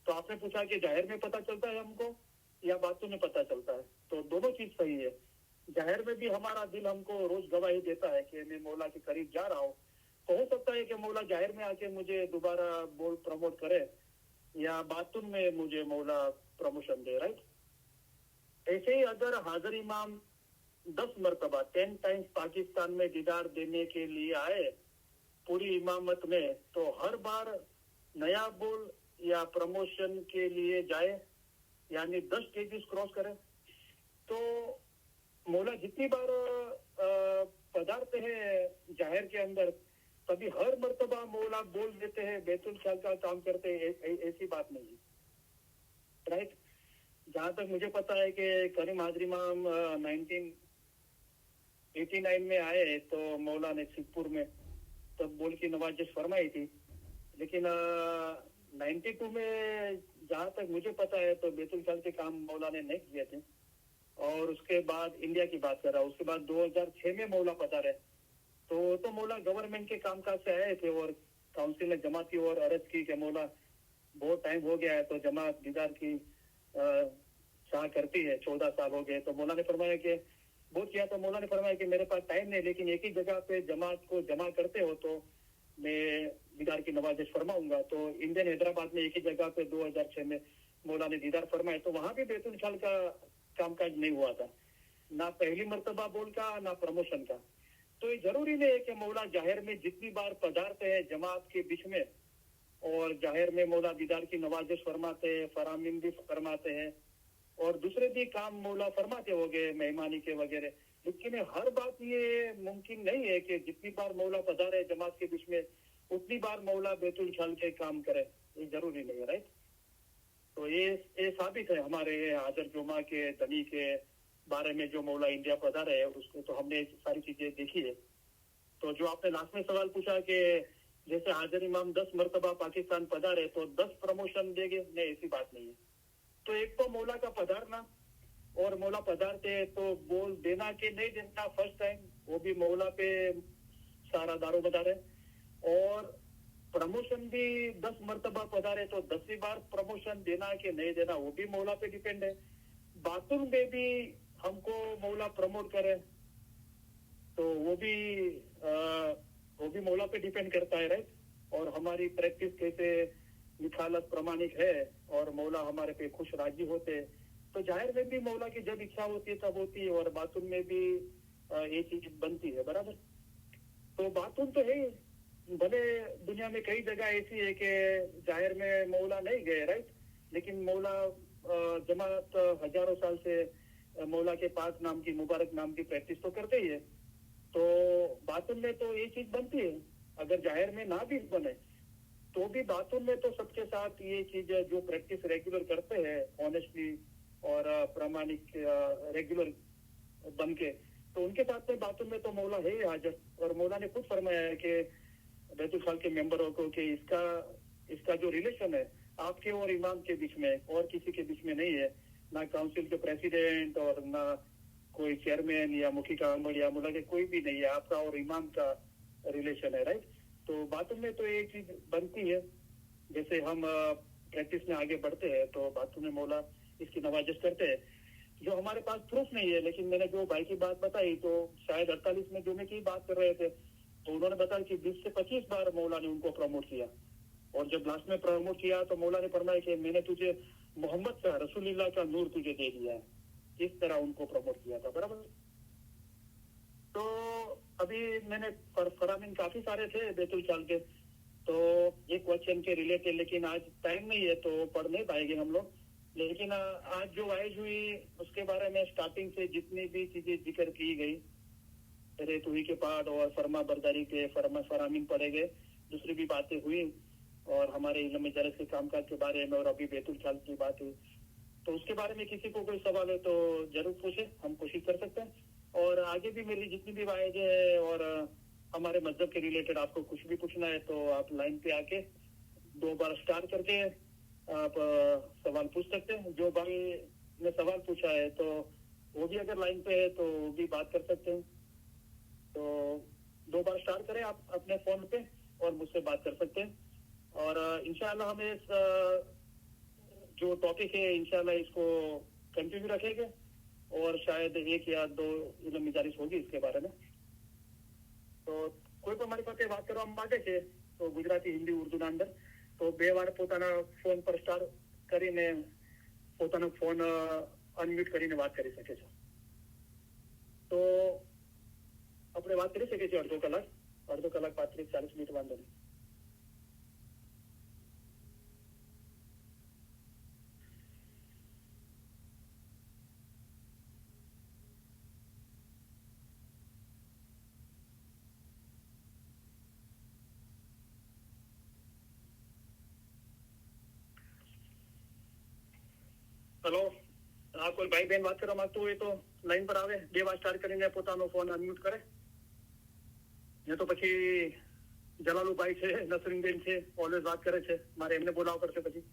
तो आपने पूछा कि जाहिर में पता चलता है हमको या बातुन में पता चलता है, तो दोनों चीज सही है। जाहिर में भी हमारा दिल हमको रोज गवाही देता है कि मैं मौला के करीब जा रहा हूँ, तो हो सकता है कि मौला जाहिर में आके मुझे दोबारा बोल प्रमोट करे, या बातुन में मुझे मौला प्रमोशन दे, राइट। ऐसे ही अगर हाजिर इमाम 10 मरतबा 10 टाइम्स पाकिस्तान में दीदार देने के लिए आए पूरी इमामत में, तो हर बार नया बोल या प्रमोशन के लिए जाए, यानी 10 स्टेजेस क्रॉस करे, तो मौला जितनी बार पधारते हैं जाहिर के अंदर, तभी हर मर्तबा मौला बोल देते हैं, बैतुल ख्याल का काम करते हैं, ऐसी बात नहीं है, राइट। जहां तक मुझे पता है कि करीम हाजिर इमाम 1989 में आए तो मौला ने सिद्धपुर में तब बोल की नवाजिश फरमाई थी, लेकिन 92 में जहां तक मुझे पता है तो बैतुल ख्याल के काम मौला ने नहीं किए थे। और उसके बाद इंडिया की बात कर रहा हूँ, उसके बाद 2006 में मौला पधारे, तो मौला गवर्नमेंट के कामकाज से आए थे, और काउंसिल ने जमात की और अर्ज की कि मौला बहुत टाइम हो गया है तो जमात दीदार की चाह करती है, 14 साल हो गए। तो मौला ने फरमाया कि बहुत किया, तो मौला ने फरमाया कि मेरे पास टाइम नहीं, लेकिन एक ही जगह पे जमात को जमा करते हो तो मैं दीदार की नवाजिश फरमाऊंगा। तो इंडियन हैदराबाद में एक ही जगह पे 2006 में मौला ने दीदार फरमाया, तो वहां भी बैतुल ख्याल का कामकाज नहीं हुआ था, ना पहली मर्तबा बोल का ना प्रमोशन का। तो ये जरूरी नहीं है कि मौला जाहिर में जितनी बार पधारते हैं जमात के बीच में, और जाहिर में मौला दीदार की नवाजिश फरमाते हैं, फरामीन भी फरमाते हैं, और दूसरे भी काम मौला फरमाते हो गए मेहमानी के वगैरह, लेकिन हर बात ये मुमकिन नहीं है कि जितनी बार मौला पधारे जमात के बीच में उतनी बार मौला बैतुल ख्याल के काम करे, ये जरूरी नहीं है, राइट। तो ये साबित है हमारे हाजिर जुमा के, दनी के बारे में जो मौला इंडिया पधारे है उसको तो हमने सारी चीजें देखी है। तो जो आपने लास्ट में सवाल पूछा कि जैसे हाजिर इमाम 10 मरतबा पाकिस्तान पधारे तो 10 प्रमोशन देंगे, नहीं ऐसी बात नहीं है। तो एक तो मौला का पधारना और मौला पधारते तो बोल देना कि नहीं देना फर्स्ट टाइम, वो भी मौला पे सारा दारोमदार है। और प्रमोशन भी 10 मरतबा पधारे तो 10वीं बार प्रमोशन देना कि नहीं देना वो भी मौला पे डिपेंड है। बातुल में भी हमको मौला प्रमोट करे तो वो भी मौला पे डिपेंड करता है, राइट। और हमारी प्रैक्टिस कैसे निखालत प्रमाणिक है और मौला हमारे पे खुश राजी होते, तो जाहिर में भी मौला की जब इच्छा होती है तब होती है, और बातुल में भी ये चीज बनती है, बराबर। तो बातुल तो है, भले दुनिया में कई जगह ऐसी है कि जाहिर में मौला नहीं गए, राइट, लेकिन मौला जमात हजारों साल से मौला के पाक नाम की, मुबारक नाम की प्रैक्टिस तो करते ही है। तो बातुल में तो ये चीज बनती है, अगर जाहिर में ना भी बने तो भी बातुल में तो सबके साथ ये चीज जो प्रैक्टिस रेगुलर करते हैं ऑनेस्टली और प्रामाणिक रेगुलर बन के, तो उनके साथ में बातुल में तो मौला है हाजिर। और मौला ने खुद फरमाया है कि बैतुल खाल के मेंबरों को कि इसका जो रिलेशन है आपके और इमाम के बीच में और किसी के बीच में नहीं है, ना काउंसिल के प्रेसिडेंट और ना कोई चेयरमैन या मुखी का अमल या मुला के कोई भी नहीं है, आपका और इमाम का रिलेशन है, राइट। तो बातुल में तो एक चीज बनती है, जैसे हम प्रैक्टिस में आगे बढ़ते हैं तो बातुल में मौला इसकी नवाजिश करते हैं। जो हमारे पास प्रूफ नहीं है, लेकिन मैंने जो भाई की बात बताई तो शायद 48 में जो में की बात कर रहे थे तो उन्होंने बताया कि 20 से 25 बार मौला ने उनको प्रमोट किया, और जब लास्ट में प्रमोट किया तो मौला ने फरमाया कि मैंने तुझे मोहम्मद का, रसूलुल्लाह का नूर तुझे दे दिया है, इस तरह उनको प्रमोट किया था, बराबर। तो अभी मैंने फरामीन काफी सारे थे बैतुल खाल के, तो एक क्वेश्चन के रिलेटेड, लेकिन आज टाइम नहीं है तो पढ़ नहीं पाएंगे हम लोग। लेकिन आज जो वाइज हुई उसके बारे में स्टार्टिंग से जितनी भी चीजें जिक्र की गई, रेतुही के पाठ और फरमा बरदारी के फरामीन पढ़े गए, दूसरी भी बातें हुई और हमारे इल्म जरस के कामकाज के बारे में, और अभी बैतुल खाल की बात हुई। तो उसके बारे में किसी को कोई सवाल है तो जरूर पूछे, हम कोशिश कर सकते हैं। और आगे भी मेरी जितनी भी वाइज है और हमारे मजहब के रिलेटेड आपको कुछ भी पूछना है तो आप लाइन पे आके 2 बार स्टार करके आप सवाल पूछ सकते हैं। जो भाई ने सवाल पूछा है तो वो भी अगर लाइन पे है तो वो भी बात कर सकते हैं। तो 2 बार स्टार करें आप अपने फोन पे और मुझसे बात कर सकते हैं। और इंशाल्लाह हमें इस जो टॉपिक है इंशाल्लाह इसको कंटिन्यू रखेंगे, और शायद 1 या 2 इल्म गुजारिश होगी इसके बारे में। તો કોઈ પણ મારી સાથે વાત કરવા માંગે છે તો ગુજરાતી, હિન્દી, ઉર્દુના અંદર તો 2 વાર પોતાના ફોન પર સ્ટાર કરીને પોતાનો ફોન અનમ્યુટ કરીને વાત કરી શકે છે। તો આપણે વાત કરી શકીએ છીએ અડધો કલાક 35-40 મિનિટ, વાંધો નહીં। हेलो, हाँ, कोई भाई बहन बात કરવા માંગતું હોય તો લાઈન પર આવે, 2 વાર સ્ટાર કરીને પોતાનો ફોન અનમ્યુટ કરે। ને તો પછી જલાલુભાઈ છે, નસરીનબેન છે, ઓલવેઝ વાત કરે છે, મારે એમને બોલાવવા પડશે પછી।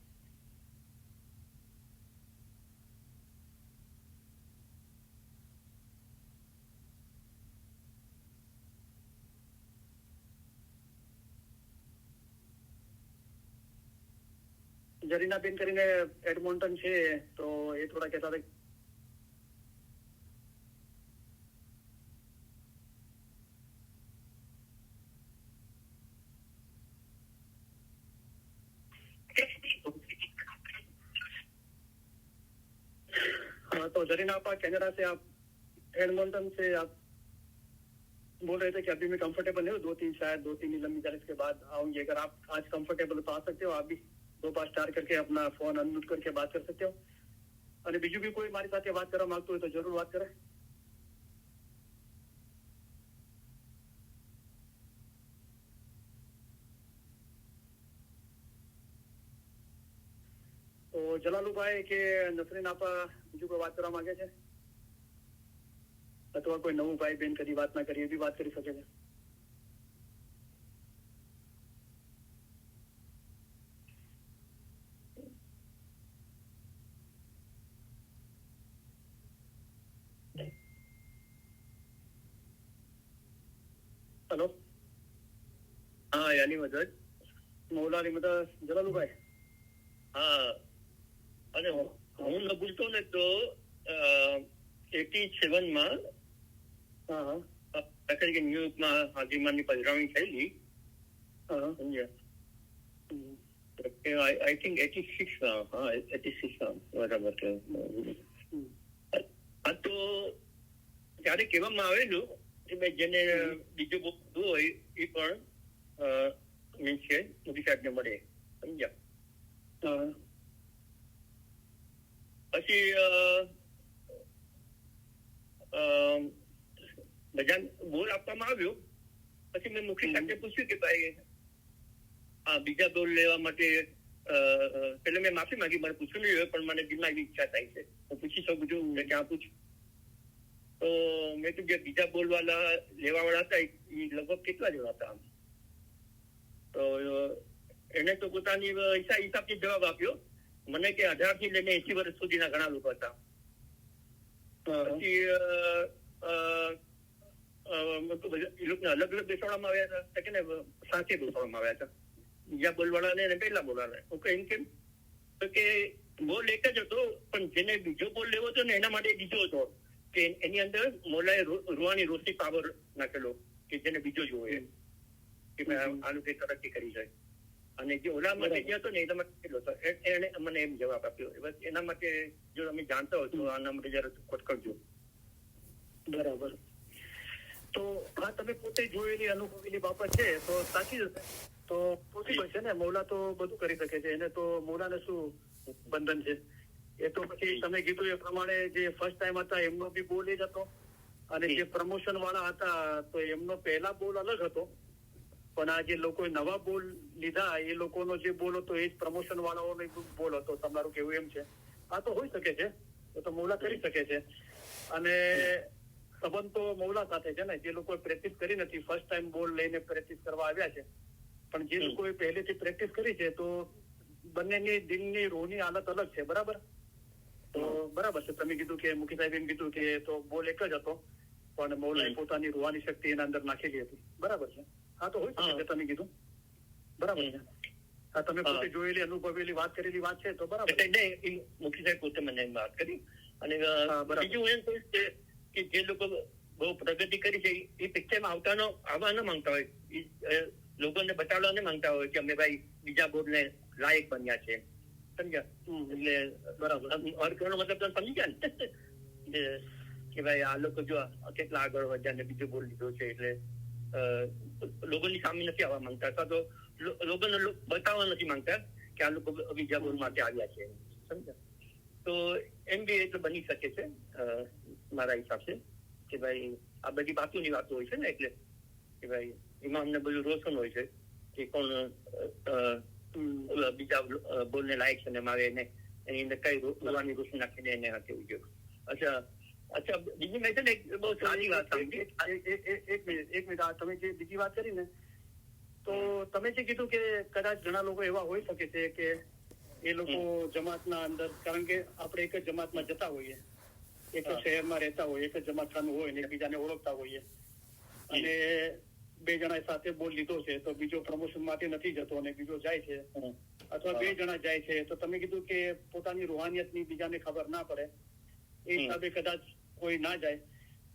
જરીનાબેન કરીને એડમોન્ટન છે તો એ થોડા કહેતા હતા हाँ, तो जरीना आपा कनाडा से, आप एडमोंटन से आप बोल रहे थे कि अभी मैं कंफर्टेबल नहीं हूँ, 2-3 शायद 2-3 इल्म गुजारिश के बाद आऊंगी। अगर आप आज कंफर्टेबल हो तो आ सकते हो, आप भी 2 बार स्टार करके अपना फोन अनम्यूट करके बात कर सकते हो। અને બીજું બી કોઈ મારી સાથે વાત કરવા માંગતું હોય તો જરૂર વાત કરે। તો જલાલુભાઈ કે નસરીન આપા બીજું કોઈ વાત કરવા માંગે છે? અથવા કોઈ નવું ભાઈ બહેન કદી વાત ના કરી એવી વાત કરી શકે છે. હેલો, हाँ यानी मदद મૌલા અલી મદદ જલાલુભાઈ. हाँ અને હું ન ભૂલતો ને તો 87 માં હા હા કે ન્યૂયોર્કમાં હાજીમાની પધરાવણી થયેલી. હા સમજ્યા? આઈ થિંક 86 માં. હા 86 માં બરાબર છે. આ તો ત્યારે કહેવામાં આવેલું કે ભાઈ જેને બીજો બોલવું હોય એ પણ મીન્સ છે મોદી સાહેબને મળે. સમજ્યા? પછી બધાને બોલ આપવામાં આવ્યો. પછી મેં મુખી સાહેબને પૂછ્યું કે ભાઈ આ બીજા બોલ લેવા માટે પેલા મેં માફી માંગી, મને પૂછ્યું નહીં હોય પણ મને દિલમાં એવી ઈચ્છા થાય છે હું પૂછી શકું છું કે ક્યાં પૂછું. તો મેં કીધું જે બીજા બોલ વાળા લેવા વાળા હતા એ લગભગ કેટલા જણા હતા. તો એને તો પોતાની હિસાબથી જવાબ આપ્યો મને કે 18 થી લઈને 80 વર્ષ સુધીના ઘણા લોકો હતા. પછી એ લોકોને અલગ અલગ બેસાડવામાં આવ્યા હતા કે સાથે બેસાડવામાં આવ્યા હતા, બીજા બોલવાળાને અને પહેલા બોલવાળાને. ઓકે, એમ કેમ? તો કે બોલ એક જ હતો પણ જેને બીજો બોલ લેવો હતો ને એના માટે બીજો હતો કે એની અંદર મોલાએ રૂહાની રોશની પાવર નાખેલો કે જેને બીજો જોવો એમ કે આ લોકો તરક્કી કરી જાય. અને જે ઓલા માટે જે હતો ને એના માટે કેટલો હતો એને મને એમ જવાબ આપ્યો. બસ એના માટે જો તમે જાણતા હો તો આના માટે જરા ખોટ કરજો. બરાબર. તો આ તમે પોતે જોયેલી અનુભવેલી બાબત છે તો સાચી જશે તો પોસિબલ છે ને. મૌલા તો બધું કરી શકે છે, એને તો મૌલાને શું બંધન છે. એ તો પછી તમે કીધું એ પ્રમાણે જે ફર્સ્ટ ટાઈમ હતા એમનો બી બોલ એ જ હતો અને જે પ્રમોશન વાળા હતા તો એમનો પહેલા બોલ અલગ હતો પણ આ જે લોકોએ નવા બોલ લીધા એ લોકોનો જે બોલ હતો એ જ પ્રમોશન વાળાઓનો બોલ હતો. તમારું કેવું એમ છે? આ તો હોઈ શકે છે, એ તો મૌલા કરી શકે છે. અને સંબંધ તો મૌલા સાથે છે ને, જે લોકોએ પ્રેક્ટિસ કરી નથી, ફર્સ્ટ ટાઈમ બોલ લઈને પ્રેક્ટિસ કરવા આવ્યા છે. પણ જે લોકોએ પહેલેથી પ્રેક્ટિસ કરી છે તો બંનેની દિલની રૂહની હાલત અલગ છે. બરાબર? તો બરાબર છે. તમે કીધું કે મુખી સાહેબ એમ કીધું કે તો બોલ એક જ હતો પણ મૌલાએ પોતાની રૂહાની શક્તિ એના અંદર નાખેલી હતી. બરાબર છે. હા તો હોય શકે છે. તમે કીધું બરાબર છે. હા તમે પોતે જોયેલી અનુભવેલી વાત કરેલી વાત છે તો બરાબર. મુખી સાહેબ પોતે મને વાત કરી. અને બીજું એમ કહીશ કે જે લોકો બહુ પ્રગતિ કરી છે એ પિક્ચરમાં આવવા ન માંગતા હોય, લોકોને બતાવવા ન માંગતા હોય કે અમે ભાઈ બીજા બોર્ડને લાયક બન્યા છે. સમજ્યા? એટલે બરાબર અર્થનો મતલબ તમે સમજી ગયા ને કે ભાઈ આ લોકો જો કેટલા આગળ વધ્યા ને બીજો બોલ લીધો છે. એટલે લોકોની સામે નથી આવવા માંગતા અથવા તો લોકોને બતાવવા નથી માંગતા કે આ લોકો બીજા બોલ માટે આવ્યા છે. સમજ્યા? તો એમ બી એટલે બની શકે છે મારા હિસાબથી કે ભાઈ આ બધી બાજુની વાતો હોય છે ને, એટલે કે ભાઈ એમાં અમને બધું રોશન હોય છે કે કોણ બીજા બોલને લાયક છે ને મારે એને એની અંદર કઈ રોવાની રોશની નાખીને એને કેવું જોઈએ. અચ્છા બીજી મેં છે ને બહુ સારી વાત સમજી. એક મિનિટ તમે જે બીજી વાત કરી ને તો તમે જે કીધું કે કદાચ ઘણા લોકો એવા હોઈ શકે છે કે એ લોકો જમાતના અંદર, કારણ કે આપણે એક જ જમાતમાં જતા હોઈએ, એક જ શહેરમાં રહેતા હોઈએ, એક જ જમાતખાનું હોય ને એકબીજાને ઓળખતા હોઈએ અને બે જણા સાથે બોલ લીધો છે તો બીજો પ્રમોશન માટે નથી જતો અને બીજો જાય છે અથવા બે જણા જાય છે તો તમે કીધું કે પોતાની રૂહાનિયતની બીજાને ખબર ના પડે એ હિસાબે કદાચ કોઈ ના જાય.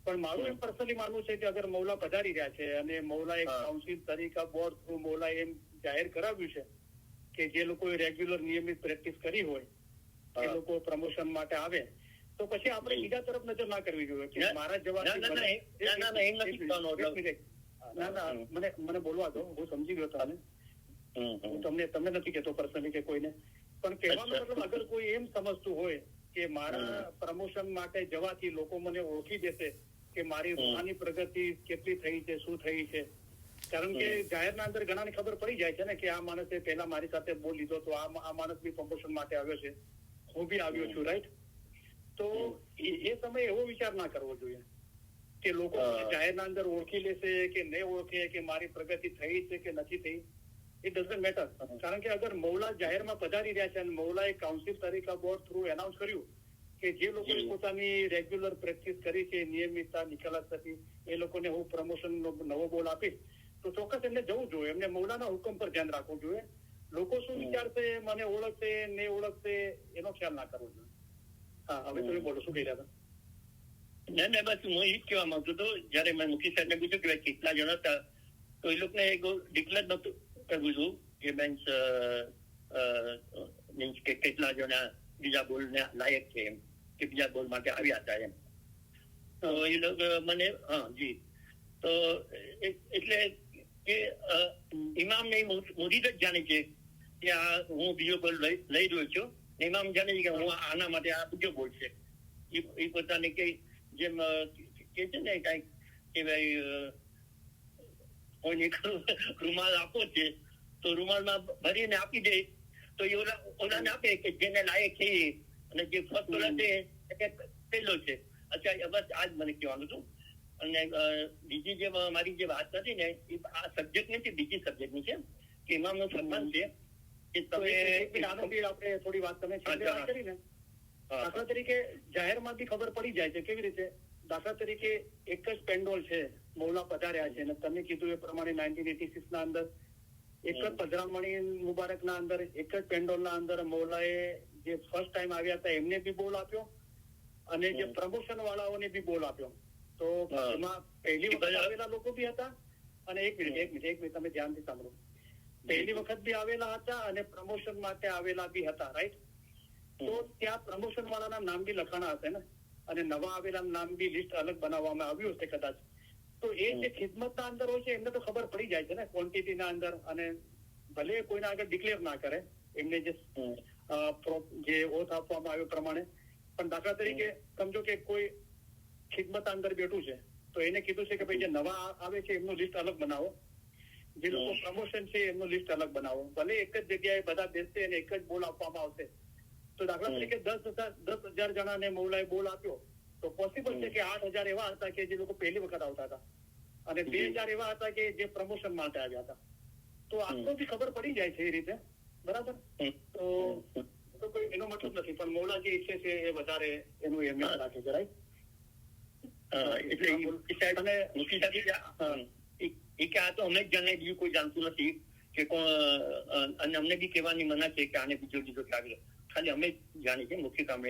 પણ મારું એમ પર્સનલી માનવું છે કે અગર મૌલા પધારી રહ્યા છે અને મૌલા એક કાઉન્સિલ તરીકે બોર્ડ થ્રુ મૌલા એમ જાહેર કરાવ્યું છે કે જે લોકોએ રેગ્યુલર નિયમિત પ્રેક્ટિસ કરી હોય એ લોકો પ્રમોશન માટે આવે તો પછી આપણે બીજા તરફ નજર ના કરવી જોઈએ કે મારા જવાબ ના મને બોલવા દો, હું સમજી ગયો તમને. હું તમને નથી કહેતો પર્સનલી કે કોઈને, પણ કહેવાનો મતલબ અગર કોઈ એમ સમજતું હોય કે મારા પ્રમોશન માટે જવાથી લોકો મને ઓળખી દેશે કે મારી રૂહાની પ્રગતિ કેટલી થઈ છે, શું થઈ છે. કારણ કે જાહેરના અંદર ઘણાને ખબર પડી જાય છે ને કે આ માણસે પહેલા મારી સાથે બોલ લીધો તો આ માણસ બી પ્રમોશન માટે આવ્યો છે, હું બી આવ્યો છું. રાઈટ? તો એ સમયે એવો વિચાર ના કરવો જોઈએ કે લોકો જાહેરના અંદર ઓળખી લેશે કે નહીં ઓળખે કે મારી પ્રગતિ થઈ છે કે નથી થઈ, ઇટ ડઝન્ટ મેટર. કારણ કે અગર મૌલા જાહેરમાં પધારી રહ્યા છે અને મૌલાએ કાઉન્સિલ તરીકે બોર્ડ થ્રુ એનાઉન્સ કર્યું કે જે લોકોએ પોતાની રેગ્યુલર પ્રેક્ટિસ કરી છે, નિયમિતતા નિકાલાસ થતી, એ લોકોને હું પ્રમોશનનો નવો બોલ આપીશ, તો ચોક્કસ એમને જવું જોઈએ. એમને મૌલાના હુકમ પર ધ્યાન રાખવું જોઈએ. લોકો શું વિચારશે, મને ઓળખશે નહીં ઓળખશે એનો ખ્યાલ ના કરવો જોઈએ. હા, હવે તમે બોલો, શું કહી રહ્યા હતા? ના બસ હું એ જ કહેવા માંગતો હતો. જયારે મેં મુખી સાહેબને પૂછ્યું કે કેટલા જણા હતા, તો એ લોકોને ડિક્લેર નતું કરવું છું કે મીન્સ કે કેટલા જણા બીજા બોલને લાયક છે એમ, કે બીજા બોલ માટે આવ્યા હતા એમ. તો એ લોકો મને જી તો એટલે કે ઇમામને મોદી જ જાણે છે કે આ હું બીજો બોલ લઈ રહ્યો છું. ઇમામ જાણે છે કે હું આના માટે આ બીજો બોલ છે. એ પોતાને કઈ જેમ કે છે ને કઈક કે ભાઈ કોઈને રૂમાલ આપો છે તો રૂમાલમાં ભરીને આપી દે, તો એ ઓલાને આપે કે જેને લાયક છે, અને જે ફર્સ્ટ ઓલા છે એ પહેલો છે. અચ્છા, બસ આજ મને કહેવાનું હતું. અને બીજી જે મારી જે વાત હતી ને, એ આ સબ્જેક્ટ નથી, બીજી સબ્જેક્ટની છે કે ઇમામનું સન્માન છે. આપણે થોડી વાત તમે કરી ને, દાખલા તરીકે જાહેરમાંથી ખબર પડી જાય છે. કેવી રીતે? દાખલા તરીકે એક જ પેન્ડોલ છે, મૌલા પધાર્યા છે, અને તમે કીધું એ પ્રમાણે 1986 ના અંદર એક જ પધરામણી મુબારકના અંદર એક જ પેન્ડોલના અંદર મૌલાએ જે ફર્સ્ટ ટાઈમ આવ્યા હતા એમને બી બોલ આપ્યો, અને જે પ્રમોશન વાળાઓને બી બોલ આપ્યો. તો એમાં પહેલી વખત આવેલા લોકો બી હતા, અને એક મિનિટ તમે ધ્યાનથી સાંભળો. પહેલી વખત બી આવેલા હતા અને પ્રમોશન માટે આવેલા બી હતા, રાઈટ? તો ત્યાં પ્રમોશન વાળાના નામ બી લખાણા હશે ને, અને નવા આવેલા નામ બી લિસ્ટ અલગ બનાવવામાં આવ્યું હશે કદાચ. તો એ જે ખિદમતના અંદર હોય છે એમને તો ખબર પડી જાય છે ને ક્વોન્ટિટીના અંદર, અને ભલે કોઈના આગળ ડિક્લેર ના કરે એમને જે ઓથ આપવામાં આવ્યો પ્રમાણે. પણ દાખલા તરીકે સમજો કે કોઈ ખિદમત અંદર બેઠું છે, તો એને કીધું છે કે ભાઈ જે નવા આવે છે એમનું લિસ્ટ અલગ બનાવો, જે લોકો પ્રમોશન છે એમનું લિસ્ટ અલગ બનાવો. ભલે એક જ જગ્યાએ બધા બેસશે અને એક જ બોલ આપવામાં આવશે, તો દાખલા તરીકે 10,000 જણાને મૌલાએ બોલ આપ્યો, તો પોસિબલ છે કે 8,000 એવા હતા કે જે લોકો પહેલી વખત આવતા હતા, અને 2,000 એવા હતા કે જે પ્રમોશન માટે આવ્યા હતા. તો આટલો બી ખબર પડી જાય છે એ રીતે, બરાબર? તો કોઈ એનો મતલબ નથી, પણ મૌલા જે ઈચ્છે છે એ વધારે એનું અહેમિયત રાખે છે, રાઈટ? એટલે આ તો અમે જ જાણે, બીજું કોઈ જાણતું નથી કે કોણ. અને અમને બી કહેવાની મના છે કે આને બીજો બીજો આવ્યો. ખાલી અમે જ જાણી છે, મુખ્ય કામ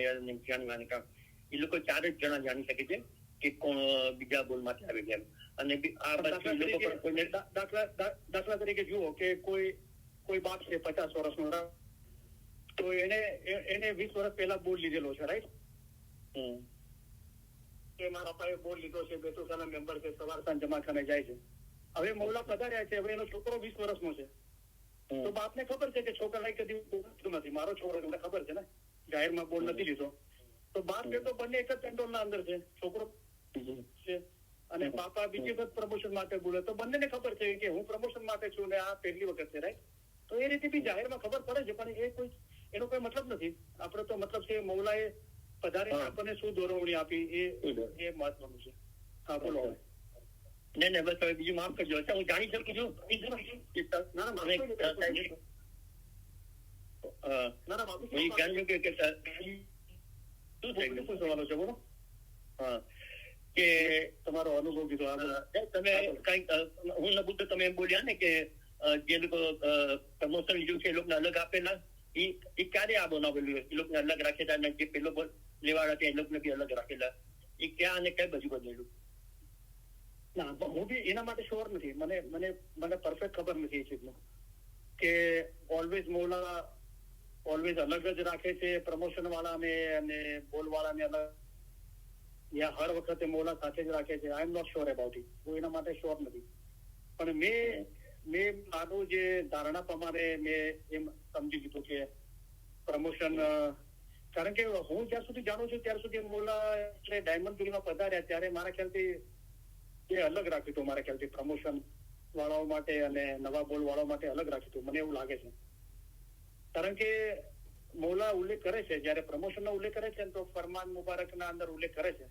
એ લોકો 4 જ જણા જાણી શકે છે કે કોણ બીજા બોલ માટે આવી ગયા. અને દાખલા તરીકે જુઓ કે કોઈ બાપ છે 50 વર્ષનો, તો એને 20 વર્ષ પહેલા બોલ લીધેલો છે, રાઈટ? કે મારા પાપે બોલ લીધો છે, બેતુલખાના મેમ્બર છે, સવાર સાંજ જમાખાને જાય છે. હવે મૌલા પધાર્યા છે, હવે એનો છોકરો 20 વર્ષનો છે, તો બાપને ખબર છે કે છોકરાને કદી નથી, મારો છોકરો તમને ખબર છે ને, જાહેરમાં બોલ નથી લીધો. તો બાપ બેટો બંને એક જ પેન્ડોલના અંદર છે, છોકરો છે અને બાપા બીજી વખત પ્રમોશન માટે બોલે, તો બંનેને ખબર છે કે હું પ્રમોશન માટે છું ને આ પહેલી વખત છે, રાઈટ? તો એ રીતે બી જાહેરમાં ખબર પડે છે, પણ એનો કોઈ મતલબ નથી. આપણે તો મતલબ છે મૌલાએ પધારીને આપણને શું દોરવણી આપી એ મહત્વનું છે. હા, બોલો. નહીં બસ હવે બીજું માફ કરજો. હું જાણી શકું છું? કે તમારો અનુભવ કીધો તમે કઈક હું ન પૂછતો, તમે એમ બોલ્યા ને કે જે લોકો પ્રમોશન લીધું છે એ લોકોને અલગ આપેલા, એ ક્યારે આ બનાવેલું? એ લોકોને અલગ રાખેલા, અને જે પેલો લેવાડા હતા એ લોકોને બી અલગ રાખેલા, એ ક્યાં અને કઈ બાજુ બદલેલું? ના, હું બી એના માટે શ્યોર નથી. મને પરફેક્ટ ખબર નથી એ ચીજનું કે ઓલવેઝ મૌલા ઓલવેઝ અલગ જ રાખે છે પ્રમોશન વાળાને અને બોલ વાળાને અલગ, યા હર વખતે મૌલા સાથે જ રાખે છે. I am not sure about it. હું એના માટે શ્યોર નથી. પણ મેં મારું જે ધારણા પ્રમાણે મેં એમ સમજી લીધું કે પ્રમોશન, કારણ કે હું જ્યાં સુધી જાણું છું ત્યાર સુધી મૌલા એટલે ડાયમંડ જુરીમાં પધાર્યા ત્યારે મારા ખ્યાલથી એ અલગ રાખ્યું હતું. મારા ખ્યાલથી પ્રમોશન વાળાઓ માટે અને નવા બોલ વાળાઓ માટે અલગ રાખ્યું હતું, મને એવું લાગે છે. કારણ કે મૌલા ઉલ્લેખ કરે છે, જયારે પ્રમોશનનો ઉલ્લેખ કરે છે તો ફરમાન મુબારકના અંદર ઉલ્લેખ કરે છે,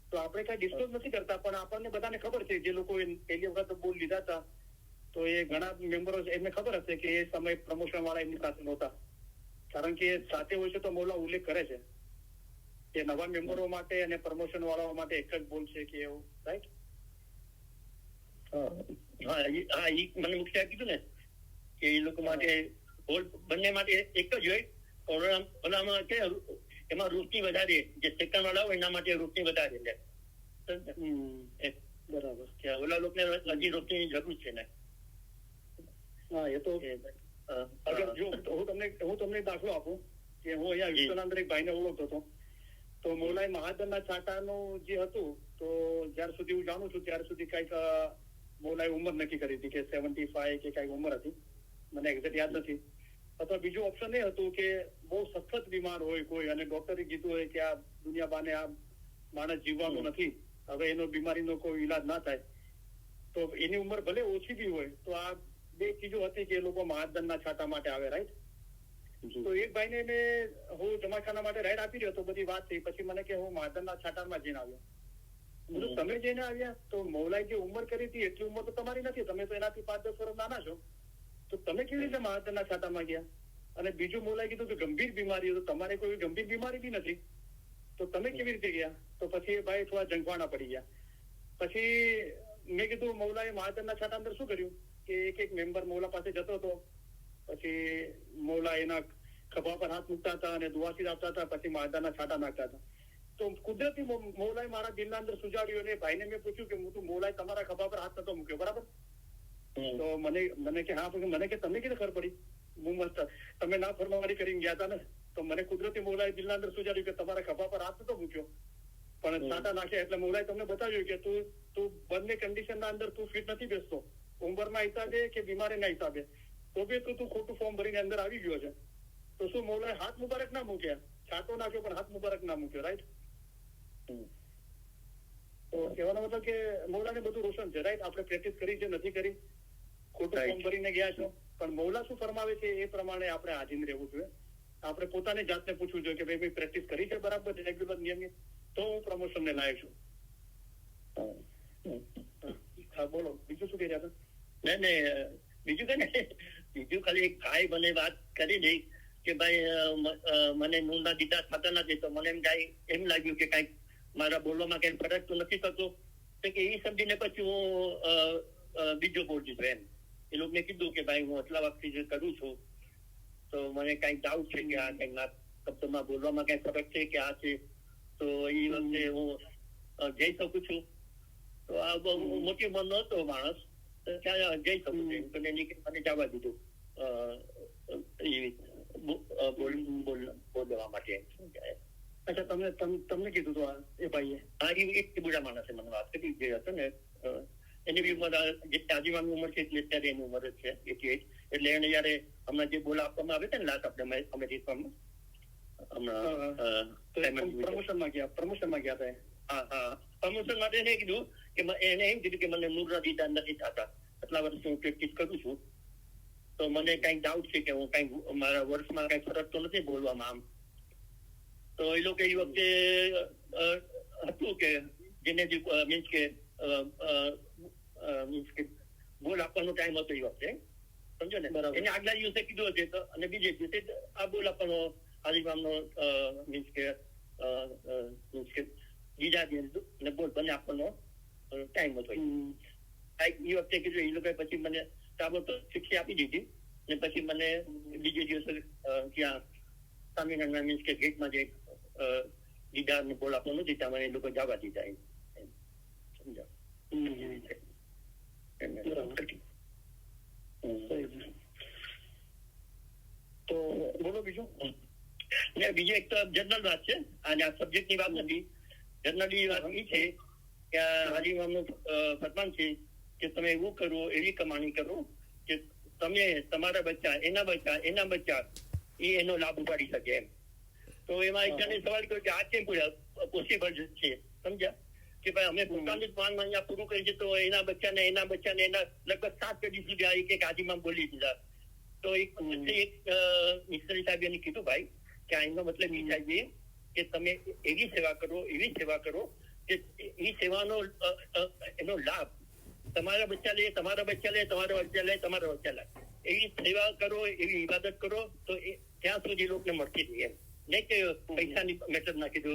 તો તો આપણે કઈ ડિસ્ક્લોઝ નથી કરતા, પણ આપણને બધાને ખબર છે, જે લોકો પહેલી વખત બોલ લીધા હતા તો એ ઘણા મેમ્બરો એમને ખબર હશે કે એ સમય પ્રમોશન વાળા એમની સાથે નહોતા, કારણ કે સાથે હોય છે તો મૌલા ઉલ્લેખ કરે છે કે નવા મેમ્બરો માટે અને પ્રમોશન વાળાઓ માટે એક જ બોલ છે કે એવું, રાઈટ? હા, એ મને મુખ્ય કીધું ને કે એ લોકો માટે બોલ બંને માટે એક જ હોય. ઓલામાં કે એમાં રોટની વધારે, જે સેકન્ડ વાળા હોય એના માટે રોટની વધારે લે. બરાબર. કે ઓલા લોકોને હજી રોટની જરૂર છે ને. હા, એ તો અગર જો હું તમને દાખલો આપું કે હું અહીંયા વિશ્વના અંદર એક ભાઈને ઓળખતો હતો, તો મૌલાએ મહાજનના છાંટાનું જે હતું, તો જ્યાર સુધી હું જાણું છું ત્યાર સુધી કઈક મૌલાએ ઉંમર નક્કી કરી હતી કે 75 કે કઈક ઉંમર હતી, મને એક્ઝેક્ટ યાદ નથી. અથવા બીજું ઓપ્શન એ હતું કે બહુ સખત બીમાર હોય કોઈ અને ડોક્ટરે કીધું હોય કે આ દુનિયા બાને આ માણસ જીવવાનું નથી, હવે એનો બીમારીનો કોઈ ઈલાજ ના થાય, તો એની ઉંમર ભલે ઓછી બી હોય તો આ બે ચીજો હતી કે એ લોકો મહાજનના છાંટા માટે આવે, રાઈટ? તો એક ભાઈને મેં હું જમાખાના માટે રાઈડ આપી રહ્યો તો બધી વાત થઈ, પછી મને કે હું મહાજનના છાંટામાં જઈને આવ્યો. તમે જઈને આવ્યા તો મૌલાએ જે ઉંમર કરી હતી એટલી ઉંમર તો તમારી નથી, તમે તો એનાથી 5-10 વર્ષ નાના છો, તો તમે કેવી રીતે મહાજનના છાંટામાં ગયા? અને બીજું મૌલાએ કીધું કે ગંભીર બીમારી, તો તમારે કોઈ ગંભીર બીમારી બી નથી, તો તમે કેવી રીતે ગયા? તો પછી એ ભાઈ થોડા જંગવાણા પડી ગયા. પછી મેં કીધું મૌલાએ મહાજનના છાંટા અંદર શું કર્યું કે એક મેમ્બર મૌલા પાસે જતો હતો, પછી મૌલા એના ખભા પર હાથ મૂકતા હતા અને દુઆશીર આપતા હતા, પછી મહાજનના છાંટા નાખતા હતા. તો કુદરતી મૌલાએ મારા દિલના અંદર સુજાડ્યું અને ભાઈને મેં પૂછ્યું કે હું તું મૌલાએ તમારા ખભા પર હાથ નતો મૂક્યો, બરાબર? તો મને કે હા, મને કે તમને કેવી ખબર પડી? હું મસ્ત તમે ના ફરમાવારી કરીને ગયા હતા ને, તો મને કુદરતી મૌલાએ દિલના અંદર સુજાડ્યું કે તમારા ખભા પર હાથ નતો મૂક્યો, પણ છાંટા નાખ્યા. એટલે મૌલાએ તમને બતાવ્યું કે તું બંને કન્ડિશનના અંદર તું ફિટ નથી બેસતો, ઉંમરના હિસાબે કે બીમારીના હિસાબે, તો બી તું ખોટું ફોર્મ ભરીને અંદર આવી ગયો છે. તો શું મૌલાએ હાથ મુબારક ના મૂક્યા? છાંટો નાખ્યો પણ હાથ મુબારક ના મૂક્યો, રાઈટ? તો કહેવાનો મતલબ કે મૌલાને બધું રોશન છે, રાઈટ? આપણે પ્રેક્ટિસ કરી છે નથી કરી, ખોટું ફોર્મ ભરીને ગયા છો, પણ મૌલા શું ફરમાવે છે એ પ્રમાણે આપણે હાજર રહેવું જોઈએ. આપણે પોતાની જાતને પૂછવું જોઈએ કે ભાઈ પ્રેક્ટિસ કરી છે બરાબર રેગ્યુલર નિયમિત, તો હું પ્રમોશનને લાયક છું. હા, બોલો બીજું શું કહી રહ્યા હતા? નહીં, બીજું ખાલી એક ભાઈ મને વાત કરી દઈ કે ભાઈ મને નૂરના દીધા થતા નથી, તો મને એમ લાગ્યું કે કઈક મારા બોલવામાં કઈ ફરક તો નથી થતો, તો કે એ સમજીને પછી હું બીજો બોલ દીધો. એમ એ લોકોને કીધું કે ભાઈ હું આટલા વખતથી જે કરું છું તો મને કઈક ડાઉટ છે કે આ કઈક શબ્દમાં બોલવામાં કઈ ફરક છે કે આ છે, તો એ વખતે હું જઈ શકું છું. તો આ બહુ મોટી ઉંમર નો હતો માણસ, ત્યાં જઈ શકું છું, મને જવા દીધું બોલવા માટે. અચ્છા, તમને કીધું તો એ ભાઈએ? હા, એક બુઢા માણસે મને વાત કરી, જે હતો ને એની બી ઉંમર જે તાજીવાની ઉંમર છે અત્યારે એની ઉંમર જ છે 88. એટલે એને જયારે હમણાં જે બોલ આપવામાં આવે છે ને લાસ્ટ આપણે અમેરિકામાં પ્રમોશનમાં ગયા હતા. હા, પ્રમોશન માટે એને કીધું કે એને એમ કીધું કે મને નૂરના દીદા નથી થતા, આટલા વર્ષ હું પ્રેક્ટિસ કરું છું, તો મને કઈક ડાઉટ છે કે હું કઈક મારા વર્ષમાં કઈ ફરક તો નથી બોલવામાં. આમ તો એ લોકો એ વખતે હતું કે જેને મીન્સ કે બોલ આપવાનો ટાઈમ હતો એ વખતે, સમજો ને? એને આગલા દિવસે કીધું હશે તો, અને બીજે દિવસે આ બોલ આપવાનો આલિમામનો મીન્સ કે બીજા દિવસ ને બોલ બંને આપવાનો ટાઈમ હતો. એ વખતે કીધું એ લોકો પછી મને તાબડતોબ શિક્ષા આપી દીધી, ને પછી મને બીજે દિવસે ત્યાં સ્વામિનારાયણ મીન્સ કે ગેટમાં જે દીદાર ને બોલ આપવાનો નથી, ત્યાં મને એ લોકો જવા દીધા. સમજા? તો બોલો બીજું. બીજી એક તો જનરલ વાત છે, અને આ સબ્જેક્ટ ની વાત નથી. જનરલી વાત એ છે કે હાજી ઇમામનું ફરમાન છે કે તમે એવું કરો, એવી કમાણી કરો કે તમે તમારા બચ્ચા, એના બચ્ચા એ એનો લાભ ઉપાડી શકે એમ. તો એમાં એક જણે સવાલ કર્યો કે આ કેમ પોસિબલ છે? સમજ્યા? કે ભાઈ અમે પોતાનું જ માન અહીંયા પૂરું કરી છે, તો એના બચ્ચાને એના લગભગ 7 પેઢી સુધી આ એક હાજીમાં બોલી દીધા. તો એક મિસ્ત્રી સાહેબ એને કીધું ભાઈ કે આનો મતલબ એ થાય છે કે તમે એવી સેવા કરો કે એ સેવાનો એનો લાભ તમારા બચ્ચા લે, તમારા બચ્ચા લે, તમારા બચ્ચા લે, તમારા બચ્ચા લે, એવી સેવા કરો, એવી ઇબાદત કરો તો ત્યાં સુધી લોકોને મળતી જ નહીં એમ. નહીં કે પૈસાની મેટર નાખી દો